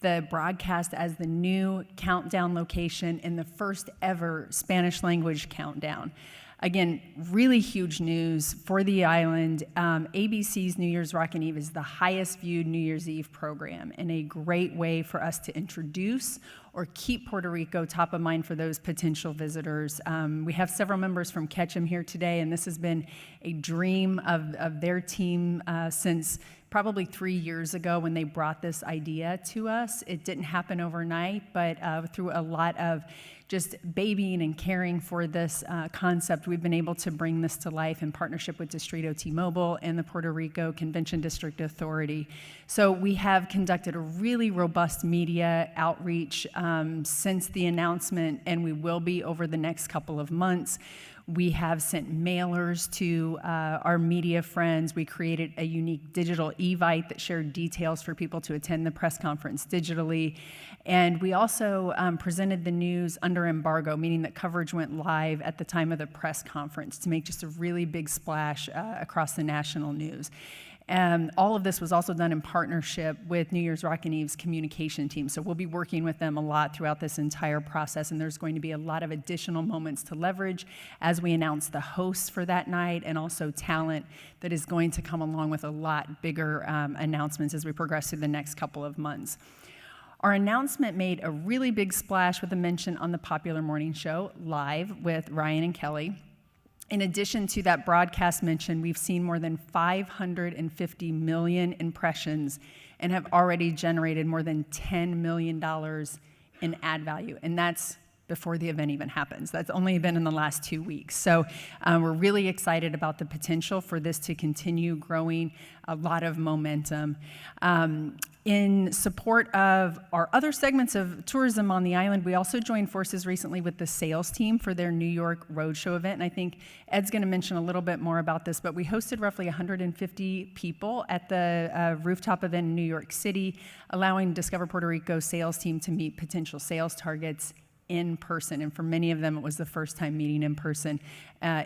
the broadcast as the new countdown location in the first ever Spanish language countdown. Again, really huge news for the island. ABC's New Year's Rockin' Eve is the highest viewed New Year's Eve program and a great way for us to introduce or keep Puerto Rico top of mind for those potential visitors. We have several members from Ketchum here today, and this has been a dream of their team since probably 3 years ago when they brought this idea to us. It didn't happen overnight, but through a lot of just babying and caring for this concept, we've been able to bring this to life in partnership with Distrito T-Mobile and the Puerto Rico Convention District Authority. So we have conducted a really robust media outreach since the announcement, and we will be over the next couple of months. We have sent mailers to our media friends. We created a unique digital evite that shared details for people to attend the press conference digitally. And we also presented the news under embargo, meaning that coverage went live at the time of the press conference to make just a really big splash across the national news. All of this was also done in partnership with New Year's Rockin' Eve's communication team. So we'll be working with them a lot throughout this entire process, and there's going to be a lot of additional moments to leverage as we announce the hosts for that night and also talent that is going to come along with a lot bigger announcements as we progress through the next couple of months. Our announcement made a really big splash with a mention on the popular morning show, Live with Ryan and Kelly. In addition to that broadcast mention, we've seen more than 550 million impressions and have already generated more than $10 million in ad value. And that's before the event even happens. That's only been in the last 2 weeks. So we're really excited about the potential for this to continue growing a lot of momentum. In support of our other segments of tourism on the island, we also joined forces recently with the sales team for their New York Roadshow event. And I think Ed's going to mention a little bit more about this, but we hosted roughly 150 people at the rooftop event in New York City, allowing Discover Puerto Rico sales team to meet potential sales targets in person, and for many of them, it was the first time meeting in person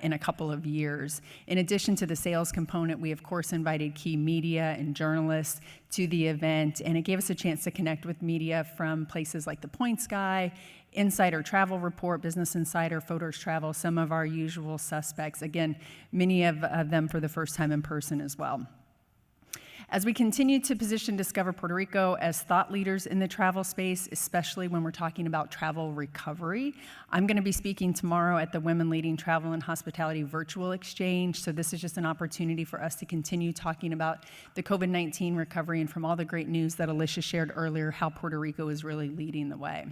in a couple of years. In addition to the sales component, we of course invited key media and journalists to the event, and it gave us a chance to connect with media from places like The Points Guy, Insider Travel Report, Business Insider, Photos Travel, some of our usual suspects. Again, many of them for the first time in person as well. As we continue to position Discover Puerto Rico as thought leaders in the travel space, especially when we're talking about travel recovery, I'm going to be speaking tomorrow at the Women Leading Travel and Hospitality Virtual Exchange. So this is just an opportunity for us to continue talking about the COVID-19 recovery and from all the great news that Alicia shared earlier, how Puerto Rico is really leading the way.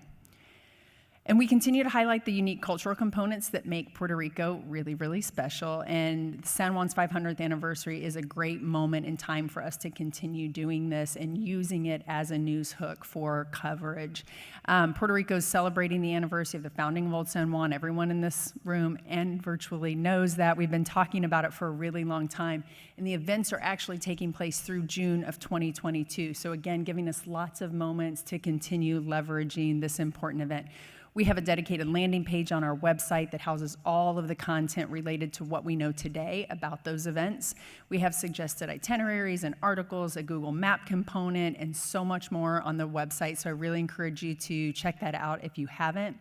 And we continue to highlight the unique cultural components that make Puerto Rico really, really special. And San Juan's 500th anniversary is a great moment in time for us to continue doing this and using it as a news hook for coverage. Puerto Rico is celebrating the anniversary of the founding of Old San Juan. Everyone in this room and virtually knows that. We've been talking about it for a really long time. And the events are actually taking place through June of 2022. So again, giving us lots of moments to continue leveraging this important event. We have a dedicated landing page on our website that houses all of the content related to what we know today about those events. We have suggested itineraries and articles, a Google Map component, and so much more on the website. So I really encourage you to check that out if you haven't.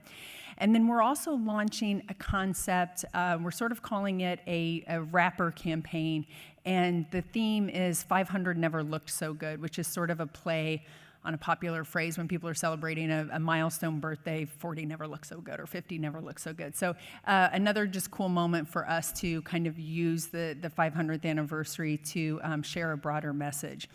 And then we're also launching a concept, we're sort of calling it a wrapper campaign. And the theme is 500 Never Looked So Good, which is sort of a play on a popular phrase when people are celebrating a milestone birthday, 40 never looks so good or 50 never looks so good. So another just cool moment for us to kind of use the 500th anniversary to share a broader message.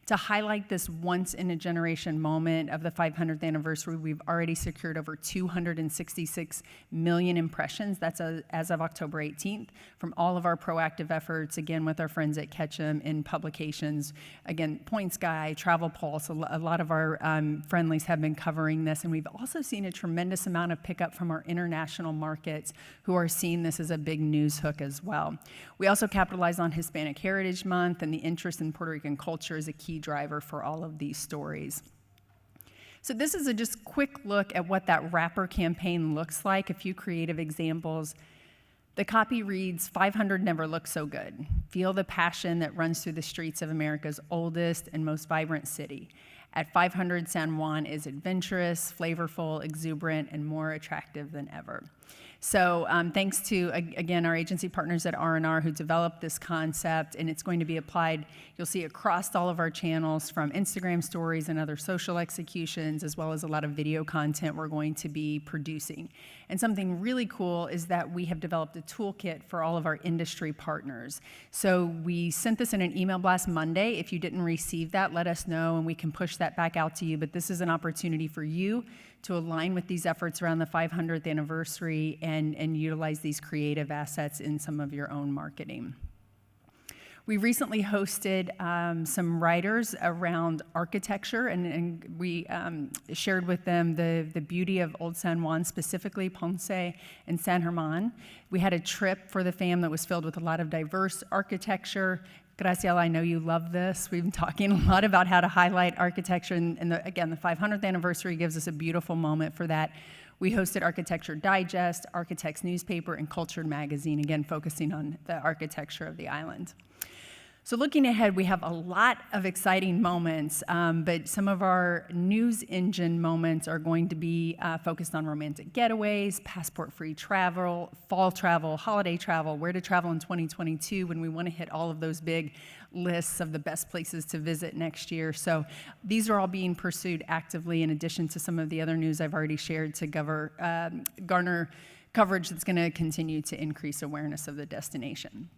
To highlight this once-in-a-generation moment of the 500th anniversary, we've already secured over 266 million impressions. That's as of October 18th from all of our proactive efforts, again, with our friends at Ketchum in publications. Again, Points Guy, Travel Pulse, a lot of our friendlies have been covering this, and we've also seen a tremendous amount of pickup from our international markets who are seeing this as a big news hook as well. We also capitalize on Hispanic Heritage Month, and the interest in Puerto Rican culture is a key driver for all of these stories. So this is a just quick look at what that wrapper campaign looks like, a few creative examples. The copy reads, 500 never looked so good. Feel the passion that runs through the streets of America's oldest and most vibrant city. At 500, San Juan is adventurous, flavorful, exuberant, and more attractive than ever. So thanks to, again, our agency partners at R&R who developed this concept, and it's going to be applied, you'll see, across all of our channels, from Instagram stories and other social executions, as well as a lot of video content we're going to be producing. And something really cool is that we have developed a toolkit for all of our industry partners. So we sent this in an email blast Monday. If you didn't receive that, let us know, and we can push that back out to you. But this is an opportunity for you to align with these efforts around the 500th anniversary and utilize these creative assets in some of your own marketing. We recently hosted some writers around architecture, and we shared with them the beauty of Old San Juan, specifically Ponce and San German. We had a trip for the fam that was filled with a lot of diverse architecture. Graciela, I know you love this. We've been talking a lot about how to highlight architecture, and again, the 500th anniversary gives us a beautiful moment for that. We hosted Architecture Digest, Architects Newspaper, and Cultured Magazine, again, focusing on the architecture of the island. So looking ahead, we have a lot of exciting moments, but some of our news engine moments are going to be focused on romantic getaways, passport-free travel, fall travel, holiday travel, where to travel in 2022 when we want to hit all of those big lists of the best places to visit next year. So these are all being pursued actively in addition to some of the other news I've already shared to garner coverage that's going to continue to increase awareness of the destination.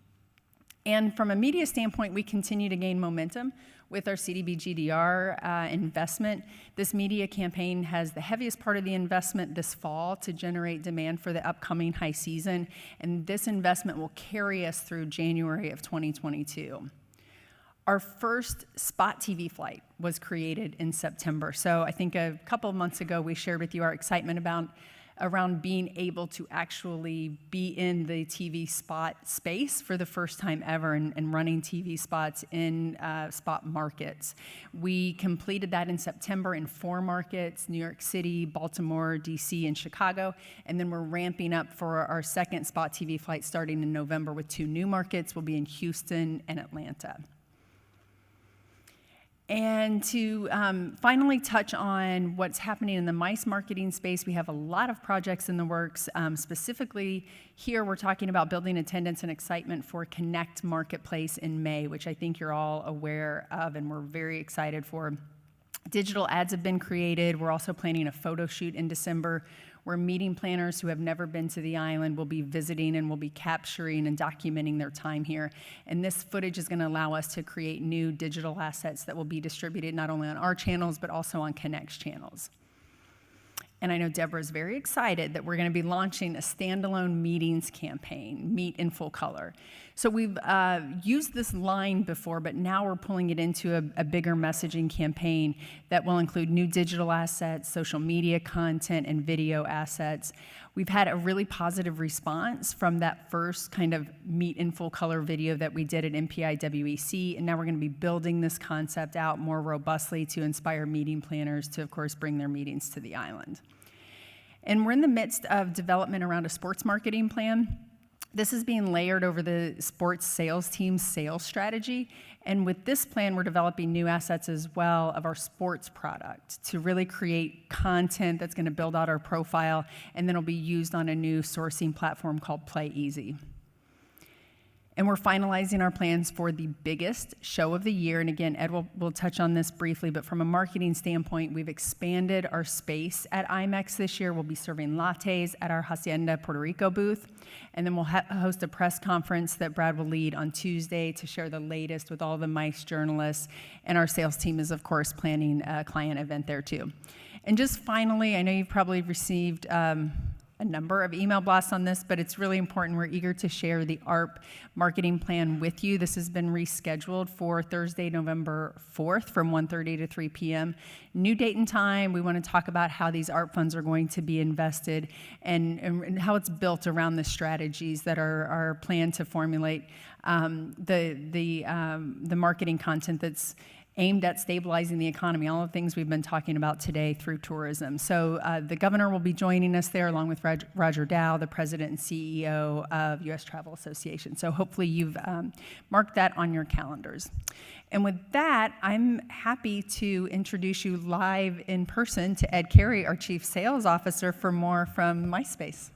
And from a media standpoint, we continue to gain momentum with our CDB GDR investment. This media campaign has the heaviest part of the investment this fall to generate demand for the upcoming high season, and this investment will carry us through January of 2022. Our first spot TV flight was created in September. So I think a couple of months ago, we shared with you our excitement around being able to actually be in the TV spot space for the first time ever and running TV spots in spot markets. We completed that in September in 4 markets, New York City, Baltimore, DC, and Chicago, and then we're ramping up for our second spot TV flight starting in November with 2 new markets. We'll be in Houston and Atlanta. And to finally touch on what's happening in the MICE marketing space, we have a lot of projects in the works. Specifically, here we're talking about building attendance and excitement for Connect Marketplace in May, which I think you're all aware of and we're very excited for. Digital ads have been created. We're also planning a photo shoot in December where meeting planners who have never been to the island will be visiting and will be capturing and documenting their time here. And this footage is going to allow us to create new digital assets that will be distributed not only on our channels, but also on Connect's channels. And I know Deborah's very excited that we're going to be launching a standalone meetings campaign, Meet in Full Color. So we've used this line before, but now we're pulling it into a bigger messaging campaign that will include new digital assets, social media content, and video assets. We've had a really positive response from that first kind of Meet in Full Color video that we did at MPI WEC, and now we're going to be building this concept out more robustly to inspire meeting planners to, of course, bring their meetings to the island. And we're in the midst of development around a sports marketing plan. This is being layered over the sports sales team's sales strategy. And with this plan, we're developing new assets as well of our sports product to really create content that's going to build out our profile, and then it'll be used on a new sourcing platform called Play Easy. And we're finalizing our plans for the biggest show of the year. And again, Ed will touch on this briefly, but from a marketing standpoint, we've expanded our space at IMEX this year. We'll be serving lattes at our Hacienda Puerto Rico booth. And then we'll host a press conference that Brad will lead on Tuesday to share the latest with all the MICE journalists. And our sales team is, of course, planning a client event there too. And just finally, I know you've probably received a number of email blasts on this, but it's really important. We're eager to share the Arp Marketing Plan with you. This has been rescheduled for Thursday, November 4th from 1:30 to 3 p.m. New date and time. We want to talk about how these Arp funds are going to be invested and how it's built around the strategies that are planned to formulate the marketing content that's aimed at stabilizing the economy, all the things we've been talking about today through tourism. So the governor will be joining us there along with Roger Dow, the president and CEO of U.S. Travel Association. So hopefully you've marked that on your calendars. And with that, I'm happy to introduce you live in person to Ed Carey, our Chief Sales Officer, for more from MySpace.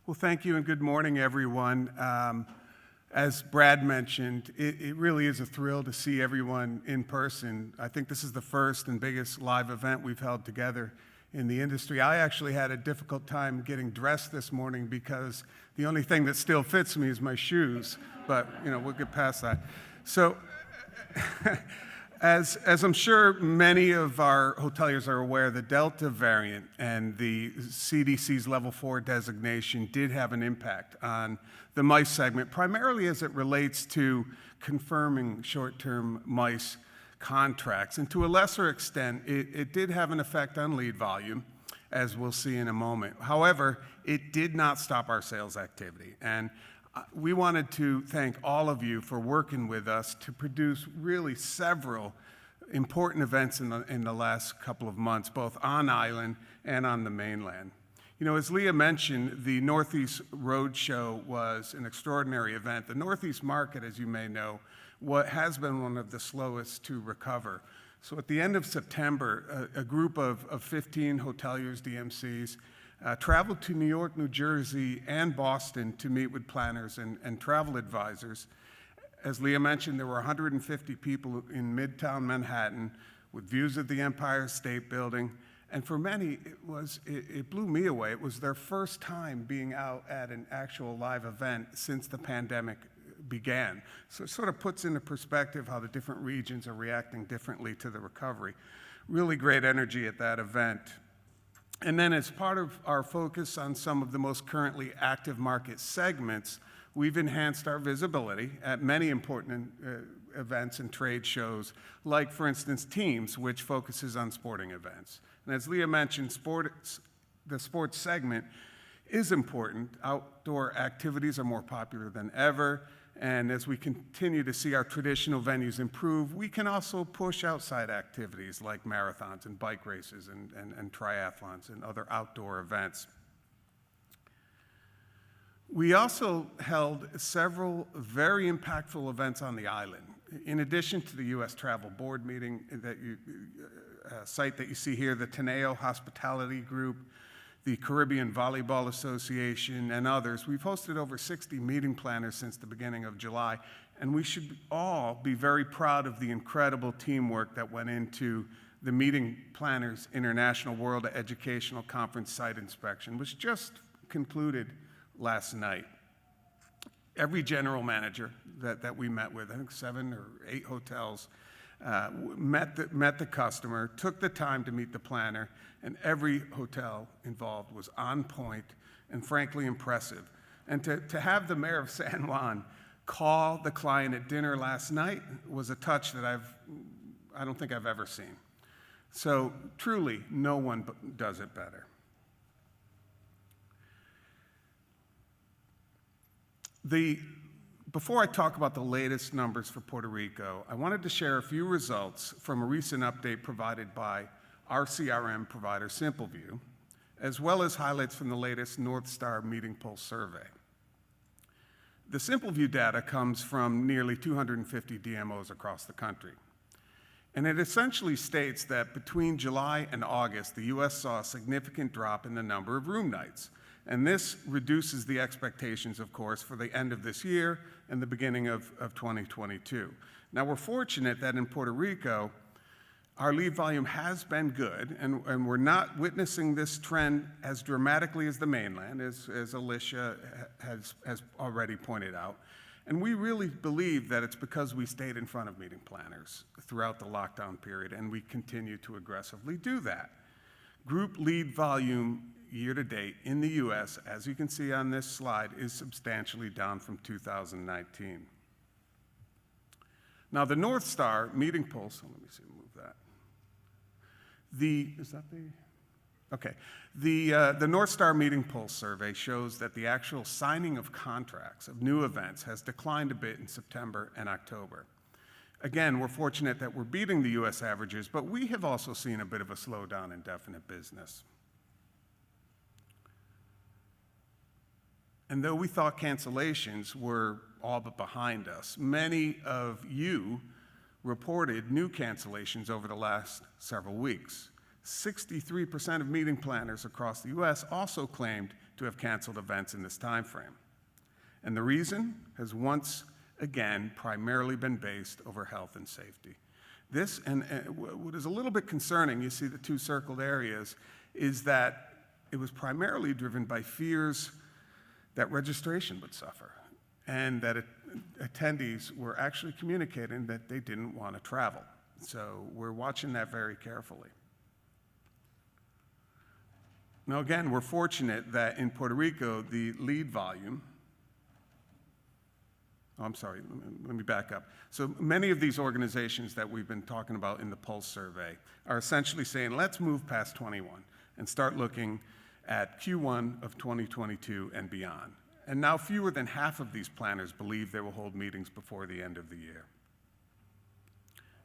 Well, thank you and good morning, everyone. As Brad mentioned, it really is a thrill to see everyone in person. I think this is the first and biggest live event we've held together in the industry. I actually had a difficult time getting dressed this morning because the only thing that still fits me is my shoes, but we'll get past that. So as I'm sure many of our hoteliers are aware, the Delta variant and the CDC's Level 4 designation did have an impact on the MICE segment, primarily as it relates to confirming short-term MICE contracts. And to a lesser extent, it did have an effect on lead volume, as we'll see in a moment. However, it did not stop our sales activity. And we wanted to thank all of you for working with us to produce really several important events in the last couple of months, both on island and on the mainland. As Leah mentioned, the Northeast Roadshow was an extraordinary event. The Northeast market, as you may know, has been one of the slowest to recover. So at the end of September, a group of 15 hoteliers, DMCs, traveled to New York, New Jersey, and Boston to meet with planners and travel advisors. As Leah mentioned, there were 150 people in Midtown Manhattan with views of the Empire State Building. And for many, it blew me away. It was their first time being out at an actual live event since the pandemic began. So it sort of puts into perspective how the different regions are reacting differently to the recovery. Really great energy at that event. And then as part of our focus on some of the most currently active market segments, we've enhanced our visibility at many important events and trade shows, like, for instance, Teams, which focuses on sporting events. And as Leah mentioned, the sports segment is important. Outdoor activities are more popular than ever. And as we continue to see our traditional venues improve, we can also push outside activities like marathons and bike races and triathlons and other outdoor events. We also held several very impactful events on the island. In addition to the U.S. Travel Board meeting site that you see here, the Teneo Hospitality Group, the Caribbean Volleyball Association, and others, we've hosted over 60 meeting planners since the beginning of July, and we should all be very proud of the incredible teamwork that went into the Meeting Planners International World Educational Conference site inspection, which just concluded last night. Every general manager that we met with, I think 7 or 8 hotels, met the customer, took the time to meet the planner, and every hotel involved was on point and frankly impressive. And to have the mayor of San Juan call the client at dinner last night was a touch that I don't think I've ever seen. So truly, no one does it better. Before I talk about the latest numbers for Puerto Rico, I wanted to share a few results from a recent update provided by our CRM provider, SimpleView, as well as highlights from the latest North Star Meeting Pulse survey. The simple view data comes from nearly 250 DMOs across the country. And it essentially states that between July and August, the US saw a significant drop in the number of room nights. And this reduces the expectations, of course, for the end of this year and the beginning of 2022. Now, we're fortunate that in Puerto Rico, our lead volume has been good, and we're not witnessing this trend as dramatically as the mainland, as Alicia has already pointed out. And we really believe that it's because we stayed in front of meeting planners throughout the lockdown period, and we continue to aggressively do that. Group lead volume year to date in the US, as you can see on this slide, is substantially down from 2019. Now, the North Star meeting pulse, let me see, move that. The North Star Meeting Pulse survey shows that the actual signing of contracts of new events has declined a bit in September and October. Again, we're fortunate that we're beating the US averages, but we have also seen a bit of a slowdown in definite business. And though we thought cancellations were all but behind us, many of you reported new cancellations over the last several weeks. 63% of meeting planners across the US also claimed to have canceled events in this time frame. And the reason has once again primarily been based over health and safety. This, and what is a little bit concerning, you see the two circled areas, is that it was primarily driven by fears that registration would suffer, and that attendees were actually communicating that they didn't want to travel. So we're watching that very carefully. Now again, we're fortunate that in Puerto Rico, the lead volume, let me back up. So many of these organizations that we've been talking about in the Pulse survey are essentially saying, let's move past 21 and start looking at Q1 of 2022 and beyond. And now fewer than half of these planners believe they will hold meetings before the end of the year.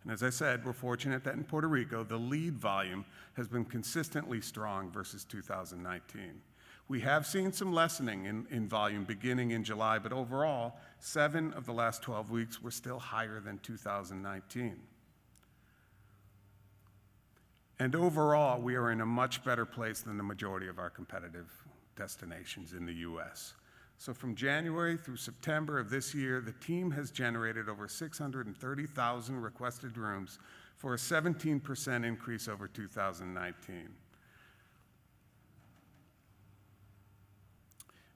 And as I said, we're fortunate that in Puerto Rico, the lead volume has been consistently strong versus 2019. We have seen some lessening in volume beginning in July, but overall, 7 of the last 12 weeks were still higher than 2019. And overall, we are in a much better place than the majority of our competitive destinations in the US. So from January through September of this year, the team has generated over 630,000 requested rooms for a 17% increase over 2019.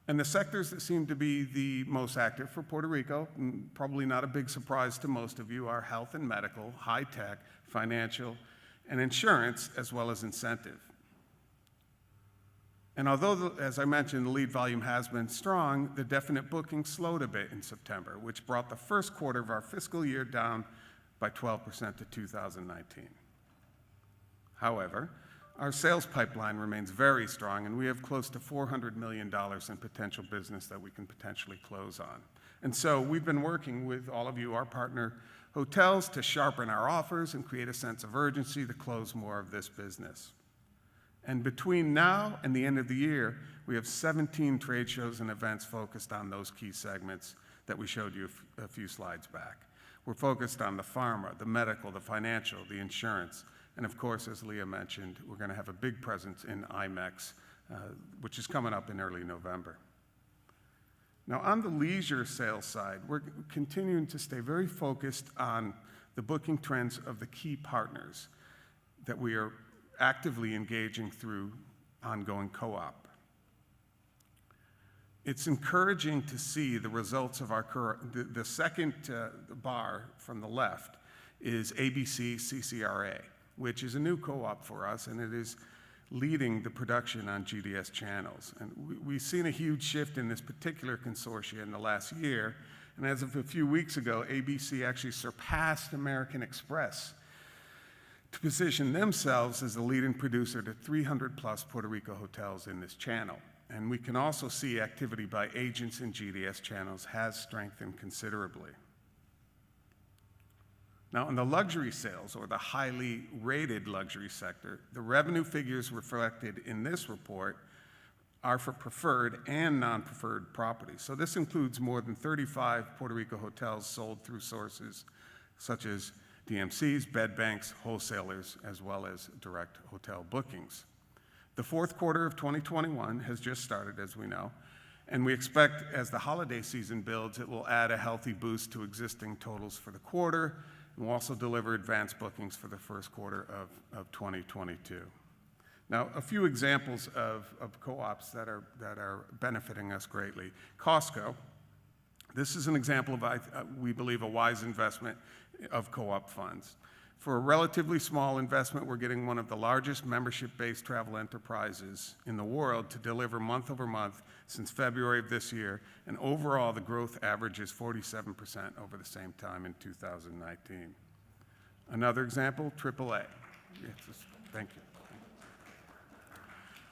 And the sectors that seem to be the most active for Puerto Rico, probably not a big surprise to most of you, are health and medical, high tech, financial, and insurance, as well as incentive. And although, as I mentioned, the lead volume has been strong, the definite booking slowed a bit in September, which brought the first quarter of our fiscal year down by 12% to 2019. However, our sales pipeline remains very strong, and we have close to $400 million in potential business that we can potentially close on. And so we've been working with all of you, our partner hotels, to sharpen our offers and create a sense of urgency to close more of this business. And between now and the end of the year, we have 17 trade shows and events focused on those key segments that we showed you a few slides back. We're focused on the pharma, the medical, the financial, the insurance, and of course, as Leah mentioned, we're going to have a big presence in IMEX, which is coming up in early November. Now, on the leisure sales side, we're continuing to stay very focused on the booking trends of the key partners that we are actively engaging through ongoing co-op. It's encouraging to see the results of our the second bar from the left is ABC CCRA, which is a new co-op for us, and it is leading the production on GDS channels. And we've seen a huge shift in this particular consortia in the last year, and as of a few weeks ago, ABC actually surpassed American Express to position themselves as the leading producer to 300 plus Puerto Rico hotels in this channel. And we can also see activity by agents in GDS channels has strengthened considerably. Now, in the luxury sales, or the highly rated luxury sector, the revenue figures reflected in this report are for preferred and non-preferred properties. So this includes more than 35 Puerto Rico hotels sold through sources such as DMCs, bed banks, wholesalers, as well as direct hotel bookings. The fourth quarter of 2021 has just started, as we know, and we expect as the holiday season builds, it will add a healthy boost to existing totals for the quarter, and will also deliver advanced bookings for the first quarter of 2022. Now, a few examples of co-ops that are benefiting us greatly. Costco, this is an example of, we believe, a wise investment of co-op funds. For a relatively small investment, we're getting one of the largest membership-based travel enterprises in the world to deliver month over month since February of this year, and overall, the growth average is 47% over the same time in 2019. Another example, AAA. Thank you.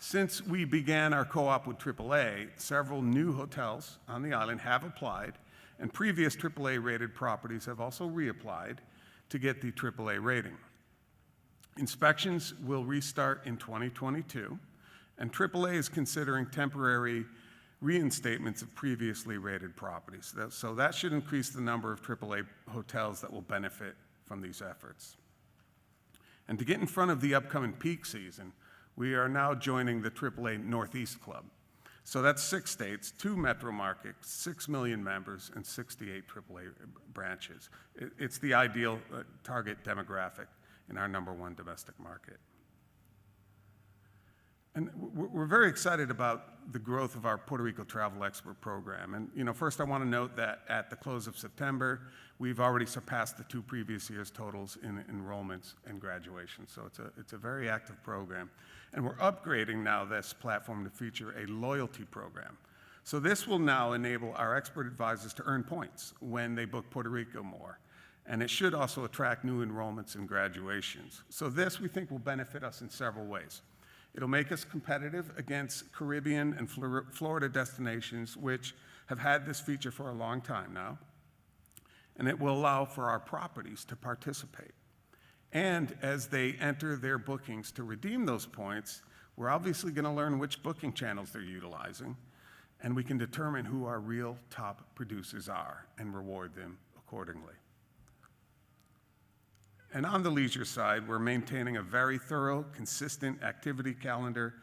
Since we began our co-op with AAA, several new hotels on the island have applied, and previous AAA-rated properties have also reapplied to get the AAA rating. Inspections will restart in 2022, and AAA is considering temporary reinstatements of previously rated properties. So that should increase the number of AAA hotels that will benefit from these efforts. And to get in front of the upcoming peak season, we are now joining the AAA Northeast Club. So that's 6 states, 2 metro markets, 6 million members, and 68 AAA branches. It's the ideal target demographic in our #1 domestic market. And we're very excited about the growth of our Puerto Rico Travel Expert program. And first I want to note that at the close of September, we've already surpassed the 2 previous years' totals in enrollments and graduation. So it's a very active program. And we're upgrading now this platform to feature a loyalty program. So this will now enable our expert advisors to earn points when they book Puerto Rico more. And it should also attract new enrollments and graduations. So this, we think, will benefit us in several ways. It'll make us competitive against Caribbean and Florida destinations, which have had this feature for a long time now. And it will allow for our properties to participate. And as they enter their bookings to redeem those points, we're obviously going to learn which booking channels they're utilizing, and we can determine who our real top producers are and reward them accordingly. And on the leisure side, we're maintaining a very thorough, consistent activity calendar,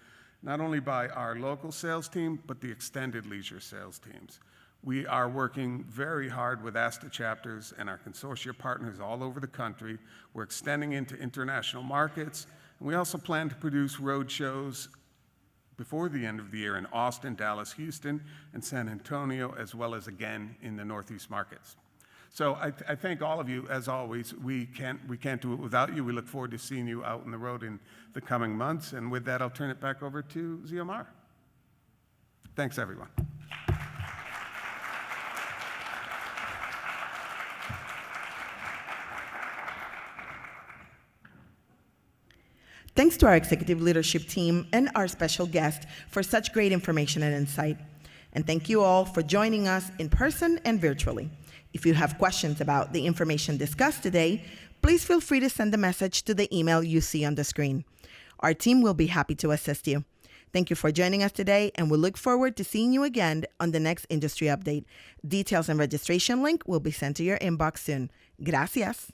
not only by our local sales team, but the extended leisure sales teams. We are working very hard with ASTA chapters and our consortia partners all over the country. We're extending into international markets, and we also plan to produce roadshows before the end of the year in Austin, Dallas, Houston, and San Antonio, as well as again in the Northeast markets. So I thank all of you, as always. We can't do it without you. We look forward to seeing you out on the road in the coming months. And with that, I'll turn it back over to Xiomara. Thanks, everyone. Thanks to our executive leadership team and our special guest for such great information and insight. And thank you all for joining us in person and virtually. If you have questions about the information discussed today, please feel free to send a message to the email you see on the screen. Our team will be happy to assist you. Thank you for joining us today, and we look forward to seeing you again on the next industry update. Details and registration link will be sent to your inbox soon. Gracias.